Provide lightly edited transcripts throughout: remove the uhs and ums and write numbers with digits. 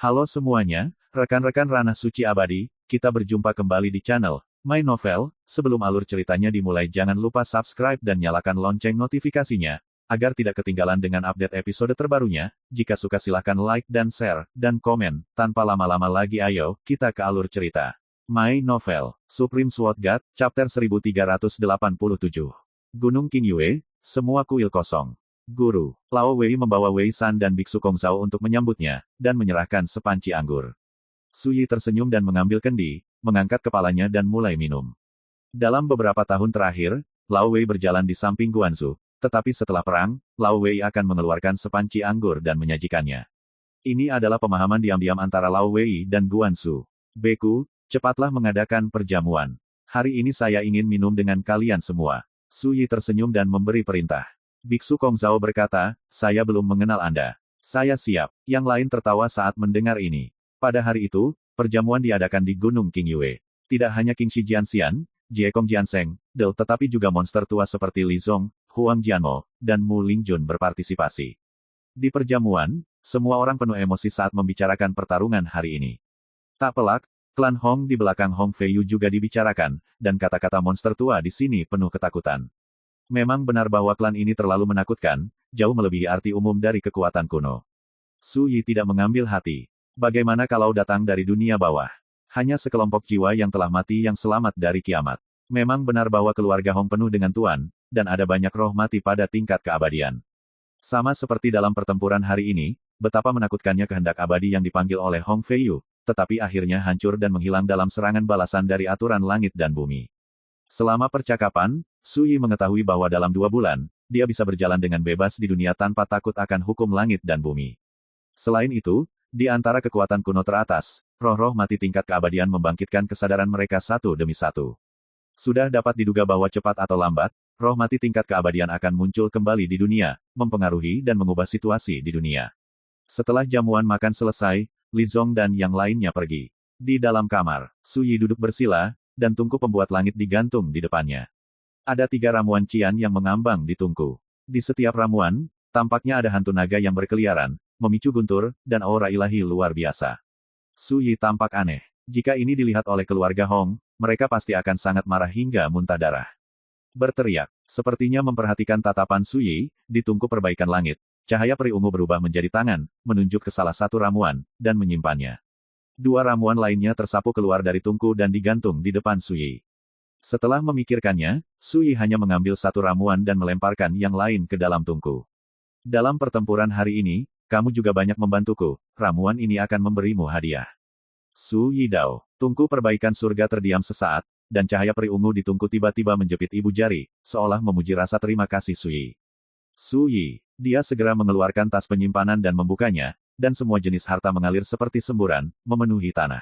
Halo semuanya, rekan-rekan Ranah Suci Abadi, kita berjumpa kembali di channel My Novel. Sebelum alur ceritanya dimulai jangan lupa subscribe dan nyalakan lonceng notifikasinya, agar tidak ketinggalan dengan update episode terbarunya. Jika suka silahkan like dan share, dan komen. Tanpa lama-lama lagi ayo, kita ke alur cerita. My Novel, Supreme Sword God, Chapter 1387. Gunung Qingyue, semua kuil kosong. Guru, Lao Wei membawa Wei San dan Biksu Kongzhao untuk menyambutnya, dan menyerahkan sepanci anggur. Su Yi tersenyum dan mengambil kendi, mengangkat kepalanya dan mulai minum. Dalam beberapa tahun terakhir, Lao Wei berjalan di samping Guanzu, tetapi setelah perang, Lao Wei akan mengeluarkan sepanci anggur dan menyajikannya. Ini adalah pemahaman diam-diam antara Lao Wei dan Guanzu. Beku, cepatlah mengadakan perjamuan. Hari ini saya ingin minum dengan kalian semua. Su Yi tersenyum dan memberi perintah. Biksu Kongzhao berkata, saya belum mengenal Anda. Saya siap. Yang lain tertawa saat mendengar ini. Pada hari itu, perjamuan diadakan di Gunung Qingyue. Tidak hanya King Shi Jianxian, Jiekong Jianseng, Del tetapi juga monster tua seperti Li Zong, Huang Jianmo, dan Mu Lingjun berpartisipasi. Di perjamuan, semua orang penuh emosi saat membicarakan pertarungan hari ini. Tak pelak, klan Hong di belakang Hong Feiyu juga dibicarakan, dan kata-kata monster tua di sini penuh ketakutan. Memang benar bahwa klan ini terlalu menakutkan, jauh melebihi arti umum dari kekuatan kuno. Su Yi tidak mengambil hati. Bagaimana kalau datang dari dunia bawah? Hanya sekelompok jiwa yang telah mati yang selamat dari kiamat. Memang benar bahwa keluarga Hong penuh dengan tuan, dan ada banyak roh mati pada tingkat keabadian. Sama seperti dalam pertempuran hari ini, betapa menakutkannya kehendak abadi yang dipanggil oleh Hong Feiyu, tetapi akhirnya hancur dan menghilang dalam serangan balasan dari aturan langit dan bumi. Selama percakapan, Su Yi mengetahui bahwa dalam 2 bulan, dia bisa berjalan dengan bebas di dunia tanpa takut akan hukum langit dan bumi. Selain itu, di antara kekuatan kuno teratas, roh-roh mati tingkat keabadian membangkitkan kesadaran mereka satu demi satu. Sudah dapat diduga bahwa cepat atau lambat, roh mati tingkat keabadian akan muncul kembali di dunia, mempengaruhi dan mengubah situasi di dunia. Setelah jamuan makan selesai, Li Zong dan yang lainnya pergi. Di dalam kamar, Su Yi duduk bersila, dan tungku pembuat langit digantung di depannya. Ada 3 ramuan Qian yang mengambang di tungku. Di setiap ramuan, tampaknya ada hantu naga yang berkeliaran, memicu guntur, dan aura ilahi luar biasa. Su Yi tampak aneh. Jika ini dilihat oleh keluarga Hong, mereka pasti akan sangat marah hingga muntah darah. Berteriak, sepertinya memperhatikan tatapan Su Yi, di tungku perbaikan langit. Cahaya peri ungu berubah menjadi tangan, menunjuk ke salah satu ramuan, dan menyimpannya. 2 ramuan lainnya tersapu keluar dari tungku dan digantung di depan Su Yi. Setelah memikirkannya, Su Yi hanya mengambil 1 ramuan dan melemparkan yang lain ke dalam tungku. Dalam pertempuran hari ini, kamu juga banyak membantuku, ramuan ini akan memberimu hadiah. Su Yi Dao, tungku perbaikan surga terdiam sesaat, dan cahaya peri ungu di tungku tiba-tiba menjepit ibu jari, seolah memuji rasa terima kasih Su Yi. Su Yi, dia segera mengeluarkan tas penyimpanan dan membukanya, dan semua jenis harta mengalir seperti semburan, memenuhi tanah.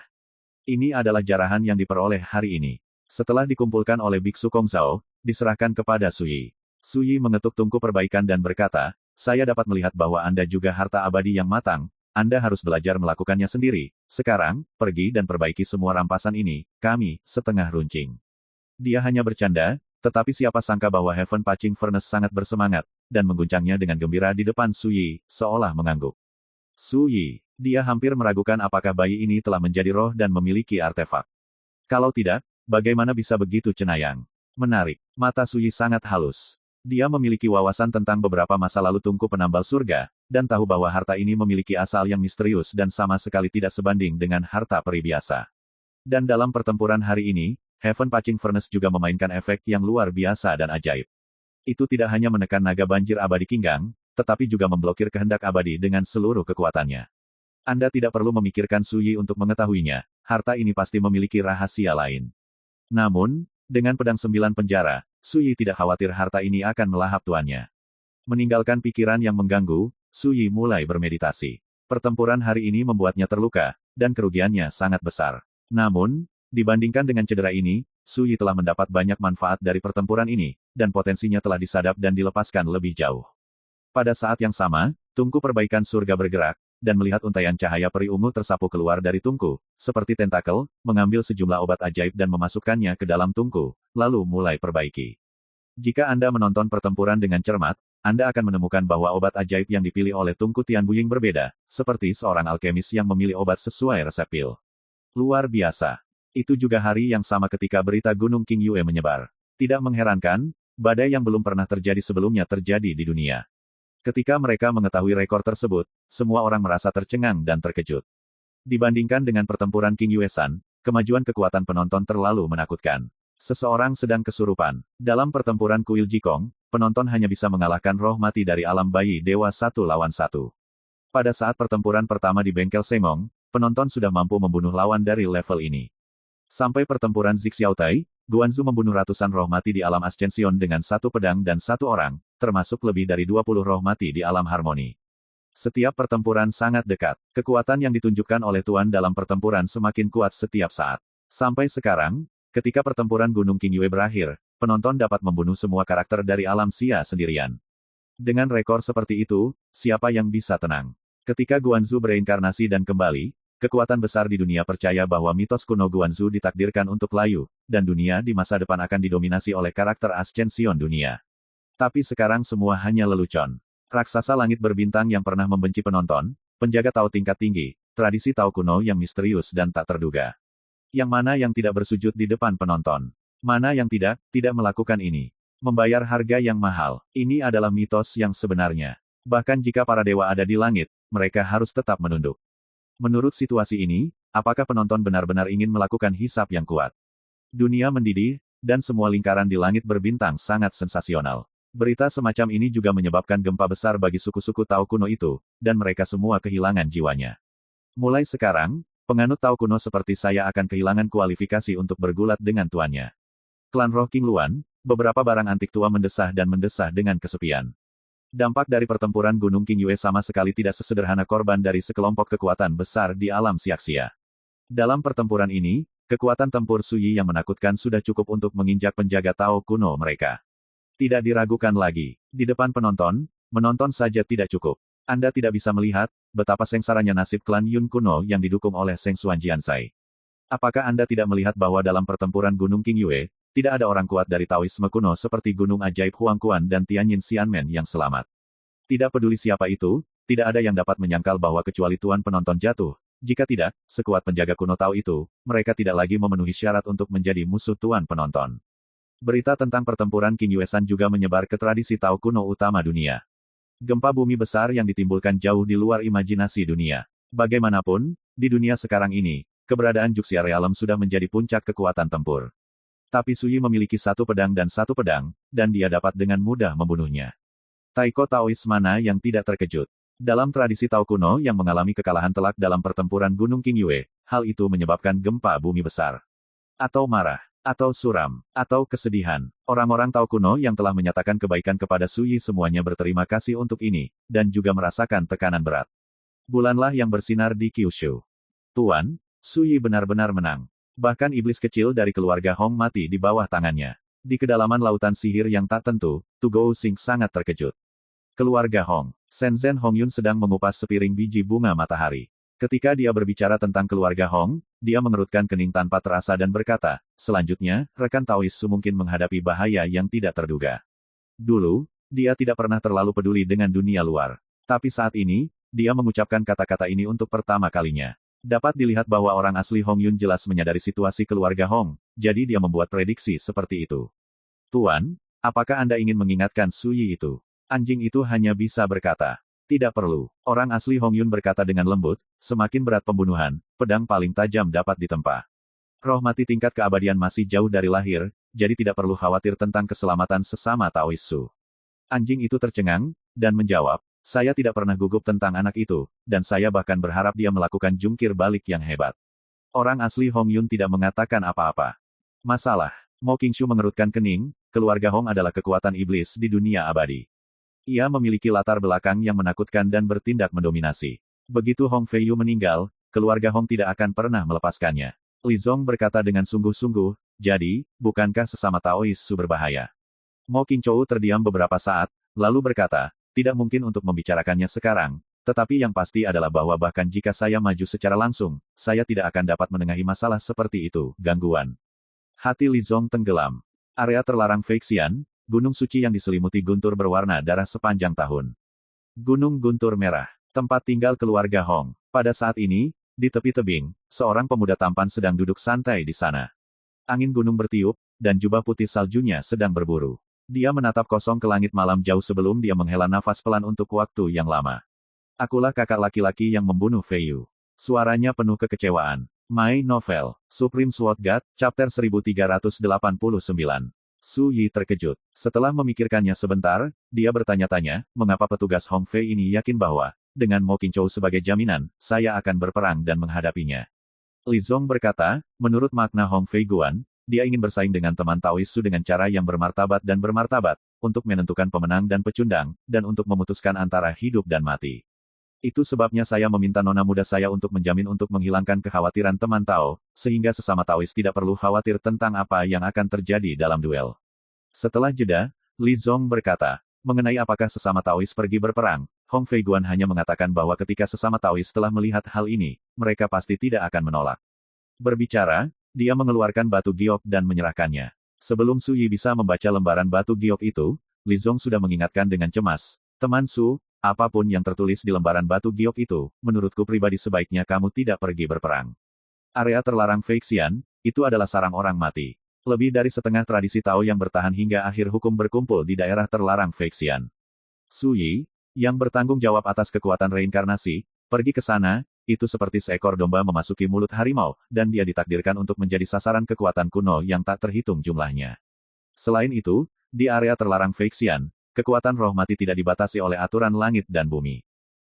Ini adalah jarahan yang diperoleh hari ini. Setelah dikumpulkan oleh Biksu Kongzhao, diserahkan kepada Su Yi. Su Yi mengetuk tungku perbaikan dan berkata, saya dapat melihat bahwa Anda juga harta abadi yang matang, Anda harus belajar melakukannya sendiri. Sekarang, pergi dan perbaiki semua rampasan ini, kami, setengah runcing. Dia hanya bercanda, tetapi siapa sangka bahwa Heaven Patching Furnace sangat bersemangat, dan mengguncangnya dengan gembira di depan Su Yi, seolah mengangguk. Su Yi, dia hampir meragukan apakah bayi ini telah menjadi roh dan memiliki artefak. Kalau tidak, bagaimana bisa begitu cenayang? Menarik. Mata Su Yi sangat halus. Dia memiliki wawasan tentang beberapa masa lalu tungku penambal surga, dan tahu bahwa harta ini memiliki asal yang misterius dan sama sekali tidak sebanding dengan harta peri biasa. Dan dalam pertempuran hari ini, Heaven Patching Furnace juga memainkan efek yang luar biasa dan ajaib. Itu tidak hanya menekan naga banjir abadi Qinggang, tetapi juga memblokir kehendak abadi dengan seluruh kekuatannya. Anda tidak perlu memikirkan Su Yi untuk mengetahuinya, harta ini pasti memiliki rahasia lain. Namun, dengan pedang 9 penjara, Su Yi tidak khawatir harta ini akan melahap tuannya. Meninggalkan pikiran yang mengganggu, Su Yi mulai bermeditasi. Pertempuran hari ini membuatnya terluka, dan kerugiannya sangat besar. Namun, dibandingkan dengan cedera ini, Su Yi telah mendapat banyak manfaat dari pertempuran ini, dan potensinya telah disadap dan dilepaskan lebih jauh. Pada saat yang sama, tungku perbaikan surga bergerak, dan melihat untaian cahaya peri ungu tersapu keluar dari tungku, seperti tentakel, mengambil sejumlah obat ajaib dan memasukkannya ke dalam tungku, lalu mulai perbaiki. Jika Anda menonton pertempuran dengan cermat, Anda akan menemukan bahwa obat ajaib yang dipilih oleh Tunku Tianbuying berbeda, seperti seorang alkemis yang memilih obat sesuai resep pil. Luar biasa. Itu juga hari yang sama ketika berita Gunung King Yue menyebar. Tidak mengherankan, badai yang belum pernah terjadi sebelumnya terjadi di dunia. Ketika mereka mengetahui rekor tersebut, semua orang merasa tercengang dan terkejut. Dibandingkan dengan pertempuran King Yue-san, kemajuan kekuatan penonton terlalu menakutkan. Seseorang sedang kesurupan. Dalam pertempuran kuil Jikong, penonton hanya bisa mengalahkan roh mati dari alam bayi dewa 1 lawan 1. Pada saat pertempuran pertama di bengkel Sengong, penonton sudah mampu membunuh lawan dari level ini. Sampai pertempuran Zixiaotai, Guanzu membunuh ratusan roh mati di alam Ascension dengan 1 pedang dan 1 orang, termasuk lebih dari 20 roh mati di alam harmoni. Setiap pertempuran sangat dekat. Kekuatan yang ditunjukkan oleh Tuan dalam pertempuran semakin kuat setiap saat. Sampai sekarang, ketika pertempuran Gunung King Yue berakhir, penonton dapat membunuh semua karakter dari alam Xia sendirian. Dengan rekor seperti itu, siapa yang bisa tenang? Ketika Guanzu bereinkarnasi dan kembali, kekuatan besar di dunia percaya bahwa mitos kuno Guanzu ditakdirkan untuk layu, dan dunia di masa depan akan didominasi oleh karakter Ascension dunia. Tapi sekarang semua hanya lelucon. Raksasa langit berbintang yang pernah membenci penonton, penjaga Tao tingkat tinggi, tradisi Tao kuno yang misterius dan tak terduga. Yang mana yang tidak bersujud di depan penonton? Mana yang tidak melakukan ini? Membayar harga yang mahal. Ini adalah mitos yang sebenarnya. Bahkan jika para dewa ada di langit, mereka harus tetap menunduk. Menurut situasi ini, apakah penonton benar-benar ingin melakukan hisab yang kuat? Dunia mendidih, dan semua lingkaran di langit berbintang sangat sensasional. Berita semacam ini juga menyebabkan gempa besar bagi suku-suku Tao kuno itu, dan mereka semua kehilangan jiwanya. Mulai sekarang, penganut Tao kuno seperti saya akan kehilangan kualifikasi untuk bergulat dengan tuannya. Klan Roh King Luan, beberapa barang antik tua mendesah dan mendesah dengan kesepian. Dampak dari pertempuran Gunung King Yue sama sekali tidak sesederhana korban dari sekelompok kekuatan besar di alam Siaksia. Dalam pertempuran ini, kekuatan tempur Suyi yang menakutkan sudah cukup untuk menginjak penjaga Tao kuno mereka. Tidak diragukan lagi. Di depan penonton, menonton saja tidak cukup. Anda tidak bisa melihat betapa sengsaranya nasib klan Yun kuno yang didukung oleh Seng Xuan Jiansai. Apakah Anda tidak melihat bahwa dalam pertempuran Gunung King Yue, tidak ada orang kuat dari Taoisme kuno seperti Gunung Ajaib Huangquan dan Tianyin Xianmen yang selamat. Tidak peduli siapa itu, tidak ada yang dapat menyangkal bahwa kecuali tuan penonton jatuh. Jika tidak, sekuat penjaga kuno Tao itu, mereka tidak lagi memenuhi syarat untuk menjadi musuh tuan penonton. Berita tentang pertempuran King Yue-san juga menyebar ke tradisi Tao kuno utama dunia. Gempa bumi besar yang ditimbulkan jauh di luar imajinasi dunia. Bagaimanapun, di dunia sekarang ini, keberadaan Juxia Realm sudah menjadi puncak kekuatan tempur. Tapi Suyi memiliki 1 pedang dan 1 pedang, dan dia dapat dengan mudah membunuhnya. Taiko Taois mana yang tidak terkejut? Dalam tradisi Tao kuno yang mengalami kekalahan telak dalam pertempuran Gunung King Yue, hal itu menyebabkan gempa bumi besar. Atau marah, atau suram, atau kesedihan. Orang-orang Tao kuno yang telah menyatakan kebaikan kepada Suyi semuanya berterima kasih untuk ini, dan juga merasakan tekanan berat. Bulanlah yang bersinar di Kyushu. Tuan, Suyi benar-benar menang. Bahkan iblis kecil dari keluarga Hong mati di bawah tangannya. Di kedalaman lautan sihir yang tak tentu, Tu Gou Xing sangat terkejut. Keluarga Hong. Shenzhen Hongyun sedang mengupas sepiring biji bunga matahari. Ketika dia berbicara tentang keluarga Hong, dia mengerutkan kening tanpa terasa dan berkata, selanjutnya, rekan Taois Su mungkin menghadapi bahaya yang tidak terduga. Dulu, dia tidak pernah terlalu peduli dengan dunia luar. Tapi saat ini, dia mengucapkan kata-kata ini untuk pertama kalinya. Dapat dilihat bahwa orang asli Hong Yun jelas menyadari situasi keluarga Hong, jadi dia membuat prediksi seperti itu. Tuan, apakah Anda ingin mengingatkan Suyi itu? Anjing itu hanya bisa berkata, tidak perlu. Orang asli Hong Yun berkata dengan lembut, semakin berat pembunuhan, pedang paling tajam dapat ditempa. Roh mati tingkat keabadian masih jauh dari lahir, jadi tidak perlu khawatir tentang keselamatan sesama Taois Su. Anjing itu tercengang, dan menjawab, saya tidak pernah gugup tentang anak itu, dan saya bahkan berharap dia melakukan jungkir balik yang hebat. Orang asli Hong Yun tidak mengatakan apa-apa. Masalah. Mo Qingshu mengerutkan kening, keluarga Hong adalah kekuatan iblis di dunia abadi. Ia memiliki latar belakang yang menakutkan dan bertindak mendominasi. Begitu Hong Feiyu meninggal, keluarga Hong tidak akan pernah melepaskannya. Li Zong berkata dengan sungguh-sungguh, jadi, bukankah sesama Taois Su berbahaya? Mo Qingchou terdiam beberapa saat, lalu berkata, tidak mungkin untuk membicarakannya sekarang, tetapi yang pasti adalah bahwa bahkan jika saya maju secara langsung, saya tidak akan dapat menengahi masalah seperti itu, gangguan. Hati Li Zong tenggelam. Area terlarang Feixian, gunung suci yang diselimuti guntur berwarna darah sepanjang tahun. Gunung Guntur Merah, tempat tinggal keluarga Hong. Pada saat ini, di tepi tebing, seorang pemuda tampan sedang duduk santai di sana. Angin gunung bertiup, dan jubah putih saljunya sedang berburu. Dia menatap kosong ke langit malam jauh sebelum dia menghela nafas pelan untuk waktu yang lama. Akulah kakak laki-laki yang membunuh Fei Yu. Suaranya penuh kekecewaan. My Novel, Supreme Sword God, Chapter 1389. Su Yi terkejut. Setelah memikirkannya sebentar, dia bertanya-tanya, mengapa petugas Hong Fei ini yakin bahwa, dengan Mo Qingzhou sebagai jaminan, saya akan berperang dan menghadapinya. Li Zong berkata, menurut makna Hong Fei Guan, dia ingin bersaing dengan teman Taois Su dengan cara yang bermartabat dan bermartabat, untuk menentukan pemenang dan pecundang, dan untuk memutuskan antara hidup dan mati. Itu sebabnya saya meminta nona muda saya untuk menjamin untuk menghilangkan kekhawatiran teman Tao, sehingga sesama Taois tidak perlu khawatir tentang apa yang akan terjadi dalam duel. Setelah jeda, Li Zong berkata, mengenai apakah sesama Taois pergi berperang, Hong Fei Guan hanya mengatakan bahwa ketika sesama Taois telah melihat hal ini, mereka pasti tidak akan menolak. Berbicara, dia mengeluarkan batu giok dan menyerahkannya. Sebelum Su Yi bisa membaca lembaran batu giok itu, Li Zong sudah mengingatkan dengan cemas, teman Su, apapun yang tertulis di lembaran batu giok itu, menurutku pribadi sebaiknya kamu tidak pergi berperang. Area terlarang Feixian, itu adalah sarang orang mati. Lebih dari setengah tradisi Tao yang bertahan hingga akhir hukum berkumpul di daerah terlarang Feixian. Su Yi, yang bertanggung jawab atas kekuatan reinkarnasi, pergi ke sana, itu seperti seekor domba memasuki mulut harimau, dan dia ditakdirkan untuk menjadi sasaran kekuatan kuno yang tak terhitung jumlahnya. Selain itu, di area terlarang Feixian, kekuatan roh mati tidak dibatasi oleh aturan langit dan bumi.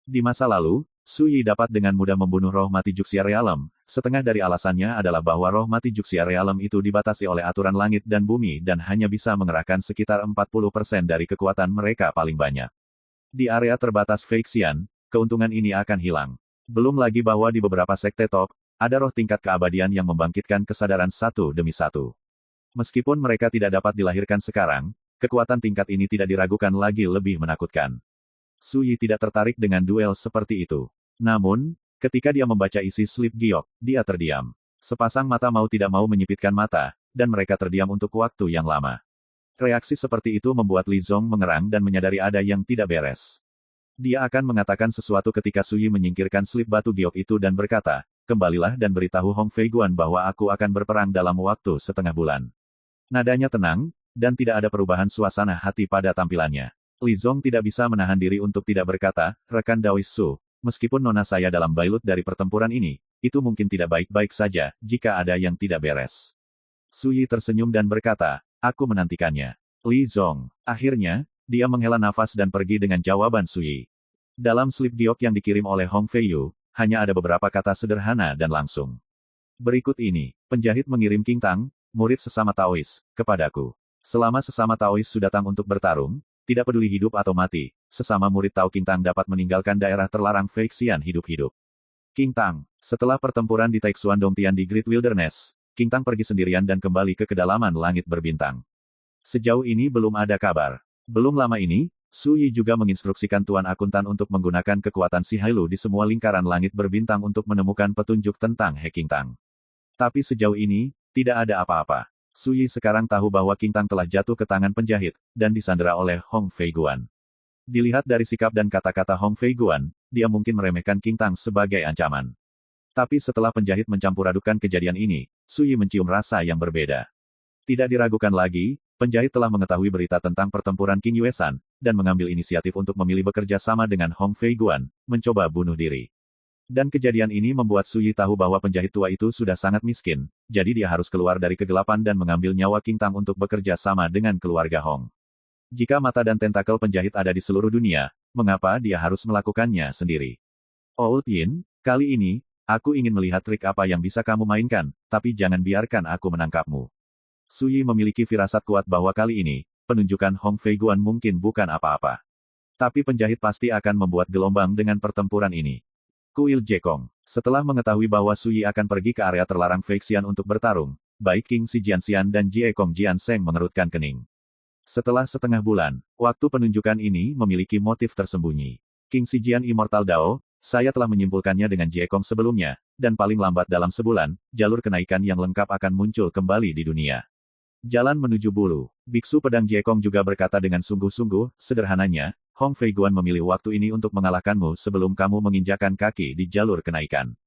Di masa lalu, Su Yi dapat dengan mudah membunuh roh mati Juxia Realm, setengah dari alasannya adalah bahwa roh mati Juxia Realm itu dibatasi oleh aturan langit dan bumi dan hanya bisa mengerahkan sekitar 40% dari kekuatan mereka paling banyak. Di area terbatas Feixian, keuntungan ini akan hilang. Belum lagi bahwa di beberapa sekte top, ada roh tingkat keabadian yang membangkitkan kesadaran satu demi satu. Meskipun mereka tidak dapat dilahirkan sekarang, kekuatan tingkat ini tidak diragukan lagi lebih menakutkan. Su Yi tidak tertarik dengan duel seperti itu. Namun, ketika dia membaca isi slip giok, dia terdiam. Sepasang mata mau tidak mau menyipitkan mata, dan mereka terdiam untuk waktu yang lama. Reaksi seperti itu membuat Li Zong mengerang dan menyadari ada yang tidak beres. Dia akan mengatakan sesuatu ketika Su Yi menyingkirkan slip batu giok itu dan berkata, kembalilah dan beritahu Hong Fei Guan bahwa aku akan berperang dalam waktu setengah bulan. Nadanya tenang, dan tidak ada perubahan suasana hati pada tampilannya. Li Zong tidak bisa menahan diri untuk tidak berkata, rekan Daois Su, meskipun nona saya dalam bailut dari pertempuran ini, itu mungkin tidak baik-baik saja, jika ada yang tidak beres. Su Yi tersenyum dan berkata, aku menantikannya. Li Zong. Akhirnya, dia menghela nafas dan pergi dengan jawaban Su Yi. Dalam slip giok yang dikirim oleh Hong Fei Yu, hanya ada beberapa kata sederhana dan langsung. Berikut ini, penjahit mengirim King Tang, murid sesama Taois, kepadaku. Selama sesama Taois sudah datang untuk bertarung, tidak peduli hidup atau mati, sesama murid Tao King Tang dapat meninggalkan daerah terlarang Feixian hidup-hidup. King Tang, setelah pertempuran di Taixuan Dongtian di Great Wilderness, King Tang pergi sendirian dan kembali ke kedalaman langit berbintang. Sejauh ini belum ada kabar. Belum lama ini, Su Yi juga menginstruksikan Tuan Akuntan untuk menggunakan kekuatan Si Hailu di semua lingkaran langit berbintang untuk menemukan petunjuk tentang He King Tang. Tapi sejauh ini, tidak ada apa-apa. Su Yi sekarang tahu bahwa King Tang telah jatuh ke tangan penjahit, dan disandera oleh Hong Fei Guan. Dilihat dari sikap dan kata-kata Hong Fei Guan, dia mungkin meremehkan King Tang sebagai ancaman. Tapi setelah penjahit mencampur-adukan kejadian ini, Su Yi mencium rasa yang berbeda. Tidak diragukan lagi, penjahit telah mengetahui berita tentang pertempuran King Yuesan, dan mengambil inisiatif untuk memilih bekerja sama dengan Hong Fei Guan, mencoba bunuh diri. Dan kejadian ini membuat Su Yi tahu bahwa penjahit tua itu sudah sangat miskin, jadi dia harus keluar dari kegelapan dan mengambil nyawa King Tang untuk bekerja sama dengan keluarga Hong. Jika mata dan tentakel penjahit ada di seluruh dunia, mengapa dia harus melakukannya sendiri? Old Yin, kali ini, aku ingin melihat trik apa yang bisa kamu mainkan, tapi jangan biarkan aku menangkapmu. Su Yi memiliki firasat kuat bahwa kali ini, penunjukan Hong Fei Guan mungkin bukan apa-apa. Tapi penjahit pasti akan membuat gelombang dengan pertempuran ini. Kuil Jekong. Setelah mengetahui bahwa Su Yi akan pergi ke area terlarang Feixian untuk bertarung, baik King Si Jianxian dan Jie Kong Jianseng mengerutkan kening. Setelah setengah bulan, waktu penunjukan ini memiliki motif tersembunyi. King Si Jian Immortal Dao, saya telah menyimpulkannya dengan Jie Kong sebelumnya, dan paling lambat dalam sebulan, jalur kenaikan yang lengkap akan muncul kembali di dunia. Jalan menuju bulu. Biksu pedang Jiekong juga berkata dengan sungguh-sungguh, sederhananya, Hong Fei Guan memilih waktu ini untuk mengalahkanmu sebelum kamu menginjakan kaki di jalur kenaikan.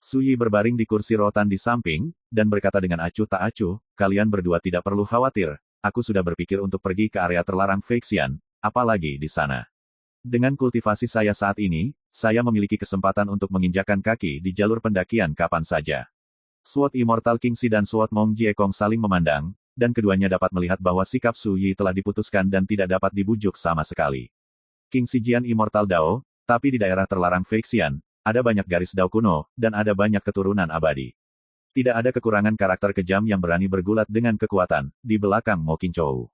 Su Yi berbaring di kursi rotan di samping, dan berkata dengan acuh tak acuh, kalian berdua tidak perlu khawatir, aku sudah berpikir untuk pergi ke area terlarang Feixian, apalagi di sana. Dengan kultivasi saya saat ini, saya memiliki kesempatan untuk menginjakan kaki di jalur pendakian kapan saja. Sword Immortal Kingxi dan Sword Mong Jiekong saling memandang, dan keduanya dapat melihat bahwa sikap Su Yi telah diputuskan dan tidak dapat dibujuk sama sekali. Kingxi Jian Immortal Dao, tapi di daerah terlarang Feixian, ada banyak garis Dao kuno, dan ada banyak keturunan abadi. Tidak ada kekurangan karakter kejam yang berani bergulat dengan kekuatan, di belakang Mo Qingzhou.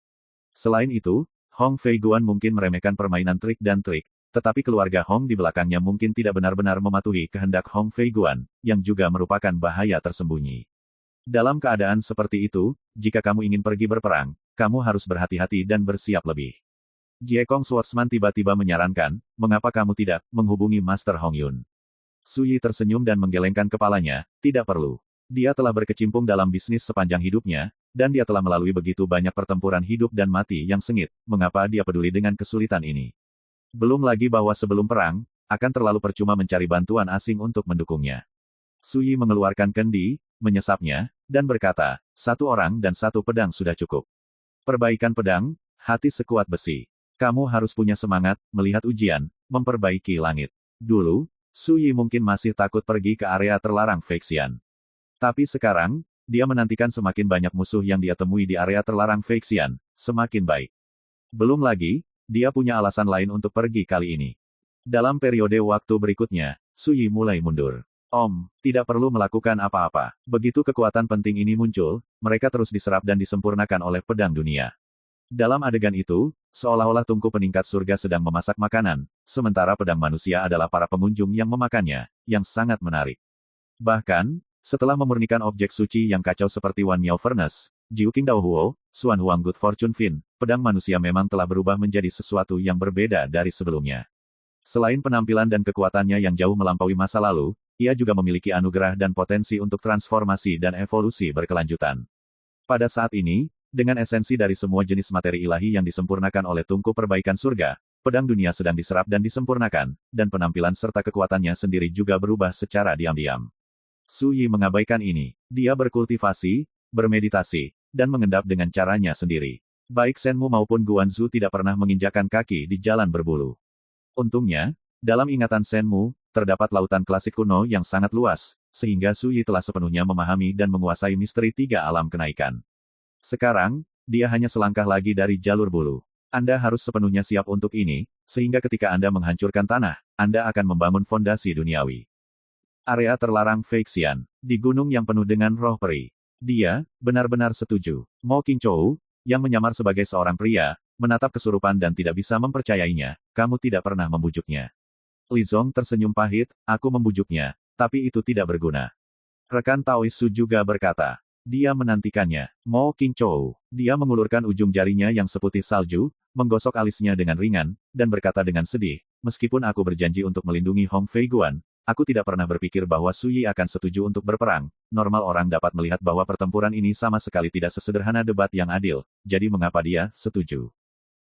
Selain itu, Hong Fei Guan mungkin meremehkan permainan trik dan trik, tetapi keluarga Hong di belakangnya mungkin tidak benar-benar mematuhi kehendak Hong Fei Guan, yang juga merupakan bahaya tersembunyi. Dalam keadaan seperti itu, jika kamu ingin pergi berperang, kamu harus berhati-hati dan bersiap lebih. Jiekong Swordsman tiba-tiba menyarankan, mengapa kamu tidak menghubungi Master Hong Yun? Su Yi tersenyum dan menggelengkan kepalanya, tidak perlu. Dia telah berkecimpung dalam bisnis sepanjang hidupnya, dan dia telah melalui begitu banyak pertempuran hidup dan mati yang sengit, mengapa dia peduli dengan kesulitan ini? Belum lagi bahwa sebelum perang, akan terlalu percuma mencari bantuan asing untuk mendukungnya. Su Yi mengeluarkan kendi, menyesapnya, dan berkata, satu orang dan satu pedang sudah cukup. Perbaikan pedang, hati sekuat besi. Kamu harus punya semangat, melihat ujian, memperbaiki langit. Dulu, Su Yi mungkin masih takut pergi ke area terlarang Feixian. Tapi sekarang, dia menantikan semakin banyak musuh yang dia temui di area terlarang Feixian, semakin baik. Belum lagi, dia punya alasan lain untuk pergi kali ini. Dalam periode waktu berikutnya, Su Yi mulai mundur. Tidak perlu melakukan apa-apa. Begitu kekuatan penting ini muncul, mereka terus diserap dan disempurnakan oleh pedang dunia. Dalam adegan itu, seolah-olah tungku peningkat surga sedang memasak makanan, sementara pedang manusia adalah para pengunjung yang memakannya, yang sangat menarik. Bahkan, setelah memurnikan objek suci yang kacau seperti Wan Miao Furnace, Jiu Qing Dao Huo, Xuan Huang Good Fortune Fin, pedang manusia memang telah berubah menjadi sesuatu yang berbeda dari sebelumnya. Selain penampilan dan kekuatannya yang jauh melampaui masa lalu, ia juga memiliki anugerah dan potensi untuk transformasi dan evolusi berkelanjutan. Pada saat ini, dengan esensi dari semua jenis materi ilahi yang disempurnakan oleh tungku perbaikan surga, pedang dunia sedang diserap dan disempurnakan, dan penampilan serta kekuatannya sendiri juga berubah secara diam-diam. Su Yi mengabaikan ini. Dia berkultivasi, bermeditasi, dan mengendap dengan caranya sendiri. Baik Shenmu maupun Guanzu tidak pernah menginjakan kaki di jalan berbulu. Untungnya, dalam ingatan Shenmu, terdapat lautan klasik kuno yang sangat luas, sehingga Su Yi telah sepenuhnya memahami dan menguasai misteri tiga alam kenaikan. Sekarang, dia hanya selangkah lagi dari jalur bulu. Anda harus sepenuhnya siap untuk ini, sehingga ketika Anda menghancurkan tanah, Anda akan membangun fondasi duniawi. Area terlarang Feixian, di gunung yang penuh dengan roh peri. Dia, benar-benar setuju. Mo Qingzhou, yang menyamar sebagai seorang pria, menatap kesurupan dan tidak bisa mempercayainya, kamu tidak pernah membujuknya. Li Zong tersenyum pahit, aku membujuknya, tapi itu tidak berguna. Rekan Taois Su juga berkata. Dia menantikannya. Mo Qingzhou. Dia mengulurkan ujung jarinya yang seputih salju, menggosok alisnya dengan ringan, dan berkata dengan sedih, meskipun aku berjanji untuk melindungi Hong Fei Guan, aku tidak pernah berpikir bahwa Su Yi akan setuju untuk berperang. Normal orang dapat melihat bahwa pertempuran ini sama sekali tidak sesederhana debat yang adil, jadi mengapa dia setuju?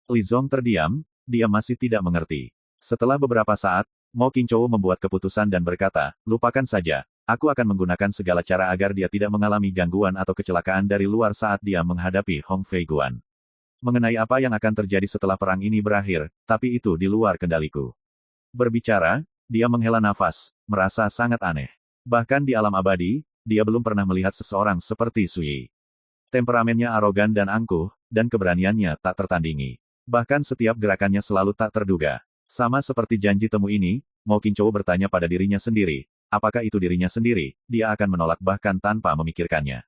Li Zong terdiam, dia masih tidak mengerti. Setelah beberapa saat, Mo Qingzhou membuat keputusan dan berkata, lupakan saja, aku akan menggunakan segala cara agar dia tidak mengalami gangguan atau kecelakaan dari luar saat dia menghadapi Hong Fei Guan. Mengenai apa yang akan terjadi setelah perang ini berakhir, tapi itu di luar kendaliku. Berbicara, dia menghela nafas, merasa sangat aneh. Bahkan di alam abadi, dia belum pernah melihat seseorang seperti Su Yi. Temperamennya arogan dan angkuh, dan keberaniannya tak tertandingi. Bahkan setiap gerakannya selalu tak terduga. Sama seperti janji temu ini, Mo Qingzhou bertanya pada dirinya sendiri, apakah itu dirinya sendiri, dia akan menolak bahkan tanpa memikirkannya.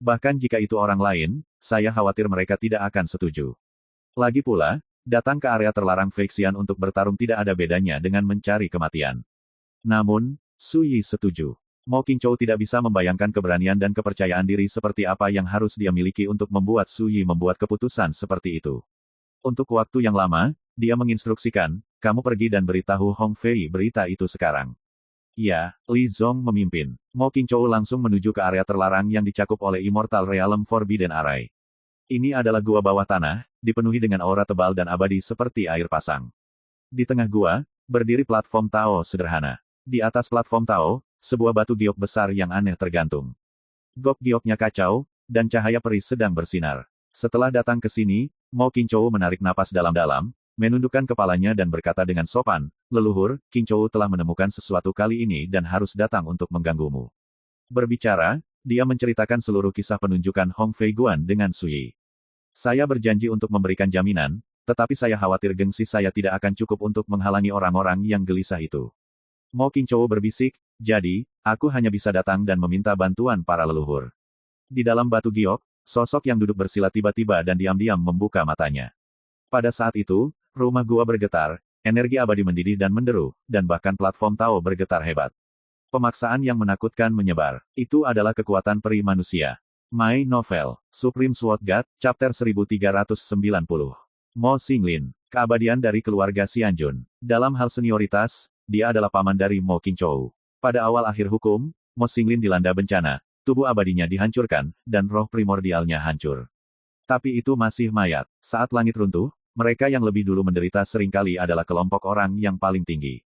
Bahkan jika itu orang lain, saya khawatir mereka tidak akan setuju. Lagi pula, datang ke area terlarang Feixian untuk bertarung tidak ada bedanya dengan mencari kematian. Namun, Su Yi setuju. Mo Qingzhou tidak bisa membayangkan keberanian dan kepercayaan diri seperti apa yang harus dia miliki untuk membuat Su Yi membuat keputusan seperti itu. Untuk waktu yang lama, dia menginstruksikan, kamu pergi dan beritahu Hong Fei berita itu sekarang. Ya, Li Zong memimpin. Mo Qingzhou langsung menuju ke area terlarang yang dicakup oleh Immortal Realm Forbidden Array. Ini adalah gua bawah tanah, dipenuhi dengan aura tebal dan abadi seperti air pasang. Di tengah gua, berdiri platform Tao sederhana. Di atas platform Tao, sebuah batu giok besar yang aneh tergantung. Gok-gioknya kacau, dan cahaya peri sedang bersinar. Setelah datang ke sini, Mo Qingzhou menarik napas dalam-dalam, menundukkan kepalanya dan berkata dengan sopan, "Leluhur, Qingzhou telah menemukan sesuatu kali ini dan harus datang untuk mengganggumu." Berbicara, dia menceritakan seluruh kisah penunjukan Hong Fei Guan dengan Sui. "Saya berjanji untuk memberikan jaminan, tetapi saya khawatir gengsi saya tidak akan cukup untuk menghalangi orang-orang yang gelisah itu." Mo Qingzhou berbisik, "Jadi, aku hanya bisa datang dan meminta bantuan para leluhur." Di dalam batu giok, sosok yang duduk bersila tiba-tiba dan diam-diam membuka matanya. Pada saat itu, rumah gua bergetar, energi abadi mendidih dan menderu, dan bahkan platform Tao bergetar hebat. Pemaksaan yang menakutkan menyebar. Itu adalah kekuatan peri manusia. My Novel, Supreme Sword God, Chapter 1390. Mo Xinglin, keabadian dari keluarga Xianjun. Dalam hal senioritas, dia adalah paman dari Mo Qingzhou. Pada awal akhir hukum, Mo Xinglin dilanda bencana, tubuh abadinya dihancurkan, dan roh primordialnya hancur. Tapi itu masih mayat. Saat langit runtuh, mereka yang lebih dulu menderita seringkali adalah kelompok orang yang paling tinggi.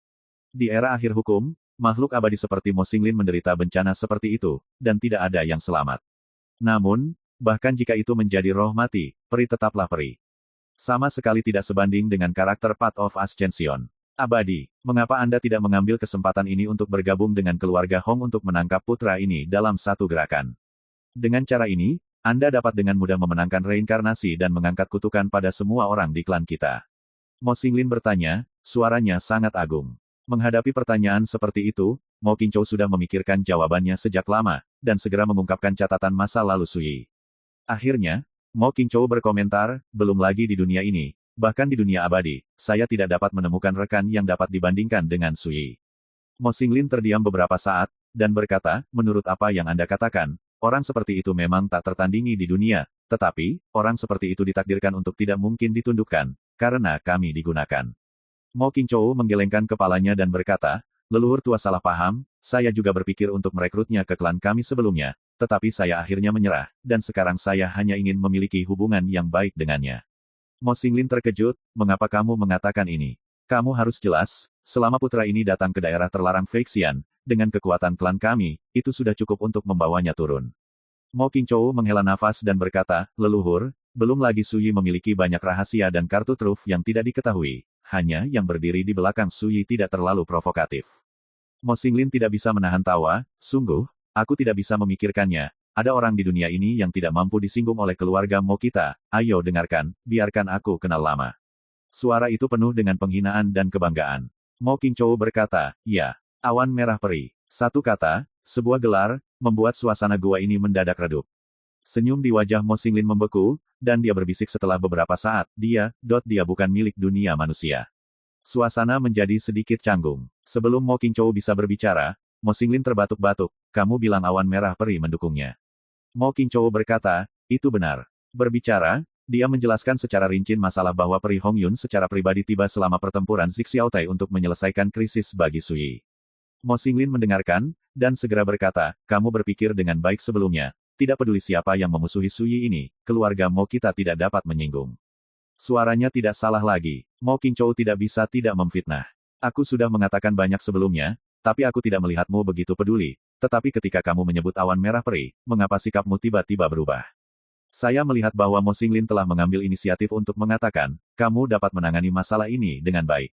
Di era akhir hukum, makhluk abadi seperti Mo Xinglin menderita bencana seperti itu, dan tidak ada yang selamat. Namun, bahkan jika itu menjadi roh mati, peri tetaplah peri. Sama sekali tidak sebanding dengan karakter Path of Ascension. Abadi, mengapa Anda tidak mengambil kesempatan ini untuk bergabung dengan keluarga Hong untuk menangkap putra ini dalam satu gerakan? Dengan cara ini, Anda dapat dengan mudah memenangkan reinkarnasi dan mengangkat kutukan pada semua orang di klan kita. Mo Xinglin bertanya, suaranya sangat agung. Menghadapi pertanyaan seperti itu, Mo Qingzhou sudah memikirkan jawabannya sejak lama, dan segera mengungkapkan catatan masa lalu Sui. Akhirnya, Mo Qingzhou berkomentar, belum lagi di dunia ini, bahkan di dunia abadi, saya tidak dapat menemukan rekan yang dapat dibandingkan dengan Sui. Mo Xinglin terdiam beberapa saat, dan berkata, menurut apa yang Anda katakan, orang seperti itu memang tak tertandingi di dunia, tetapi, orang seperti itu ditakdirkan untuk tidak mungkin ditundukkan, karena kami digunakan. Mo Qingzhou menggelengkan kepalanya dan berkata, leluhur tua salah paham, saya juga berpikir untuk merekrutnya ke klan kami sebelumnya, tetapi saya akhirnya menyerah, dan sekarang saya hanya ingin memiliki hubungan yang baik dengannya. Mo Xinglin terkejut, mengapa kamu mengatakan ini? Kamu harus jelas, selama putra ini datang ke daerah terlarang Feixian, dengan kekuatan klan kami, itu sudah cukup untuk membawanya turun. Mo Qingzhou menghela nafas dan berkata, leluhur, belum lagi Sui memiliki banyak rahasia dan kartu truf yang tidak diketahui, hanya yang berdiri di belakang Sui tidak terlalu provokatif. Mo Xinglin tidak bisa menahan tawa, sungguh, aku tidak bisa memikirkannya. Ada orang di dunia ini yang tidak mampu disinggung oleh keluarga Mo kita, ayo dengarkan, biarkan aku kenal lama. Suara itu penuh dengan penghinaan dan kebanggaan. Mo Qingzhou berkata, ya, awan merah peri. Satu kata, sebuah gelar, membuat suasana gua ini mendadak redup. Senyum di wajah Mo Xinglin membeku, dan dia berbisik setelah beberapa saat, dia bukan milik dunia manusia. Suasana menjadi sedikit canggung. Sebelum Mo Qingzhou bisa berbicara, Mo Xinglin terbatuk-batuk, kamu bilang awan merah peri mendukungnya. Mo Qingzhou berkata, itu benar. Berbicara, dia menjelaskan secara rinci masalah bahwa peri Hong Yun secara pribadi tiba selama pertempuran Xiaotai untuk menyelesaikan krisis bagi Sui. Mo Xinglin mendengarkan, dan segera berkata, kamu berpikir dengan baik sebelumnya, tidak peduli siapa yang memusuhi Sui ini, keluarga Mo kita tidak dapat menyinggung. Suaranya tidak salah lagi, Mo Qingzhou tidak bisa tidak memfitnah. Aku sudah mengatakan banyak sebelumnya, tapi aku tidak melihatmu begitu peduli, tetapi ketika kamu menyebut awan merah peri, mengapa sikapmu tiba-tiba berubah? Saya melihat bahwa Mo Xinglin telah mengambil inisiatif untuk mengatakan, kamu dapat menangani masalah ini dengan baik.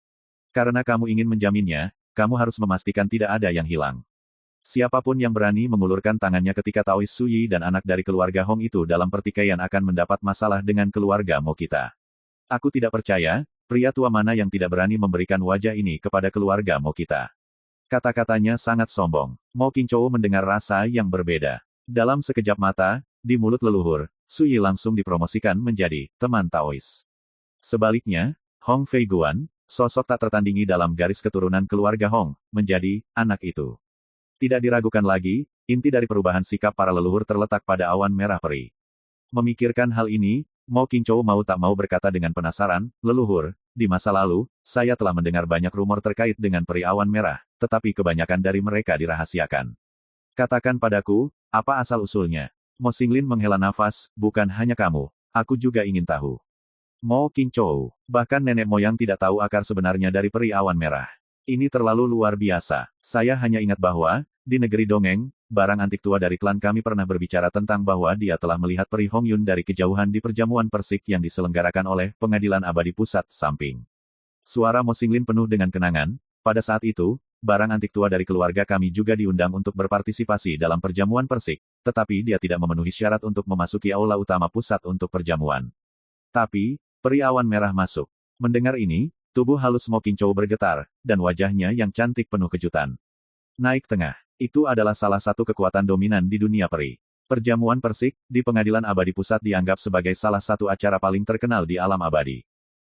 Karena kamu ingin menjaminnya, kamu harus memastikan tidak ada yang hilang. Siapapun yang berani mengulurkan tangannya ketika Taois Suyi dan anak dari keluarga Hong itu dalam pertikaian akan mendapat masalah dengan keluarga Mo kita. Aku tidak percaya, pria tua mana yang tidak berani memberikan wajah ini kepada keluarga Mo kita. Kata-katanya sangat sombong. Mo Qingzhou mendengar rasa yang berbeda. Dalam sekejap mata, di mulut leluhur, Sui langsung dipromosikan menjadi teman Taois. Sebaliknya, Hong Fei Guan, sosok tak tertandingi dalam garis keturunan keluarga Hong, menjadi anak itu. Tidak diragukan lagi, inti dari perubahan sikap para leluhur terletak pada awan merah peri. Memikirkan hal ini, Mo Qingzhou mau tak mau berkata dengan penasaran, leluhur, di masa lalu, saya telah mendengar banyak rumor terkait dengan peri awan merah, tetapi kebanyakan dari mereka dirahasiakan. Katakan padaku, apa asal-usulnya? Mo Xinglin menghela nafas, bukan hanya kamu, Aku juga ingin tahu. Mo Qingzhou. Bahkan nenek moyang tidak tahu akar sebenarnya dari peri awan merah. Ini terlalu luar biasa. Saya hanya ingat bahwa, di negeri dongeng, barang antik tua dari klan kami pernah berbicara tentang bahwa dia telah melihat peri Hongyun dari kejauhan di perjamuan persik yang diselenggarakan oleh Pengadilan Abadi Pusat Samping. Suara Mo Xinglin penuh dengan kenangan. Pada saat itu, barang antik tua dari keluarga kami juga diundang untuk berpartisipasi dalam perjamuan persik, tetapi dia tidak memenuhi syarat untuk memasuki aula utama pusat untuk perjamuan. Tapi, peri awan merah masuk. Mendengar ini, tubuh halus Mo Qingzhou bergetar, dan wajahnya yang cantik penuh kejutan. Naik tengah. Itu adalah salah satu kekuatan dominan di dunia peri. Perjamuan persik, di Pengadilan Abadi Pusat dianggap sebagai salah satu acara paling terkenal di alam abadi.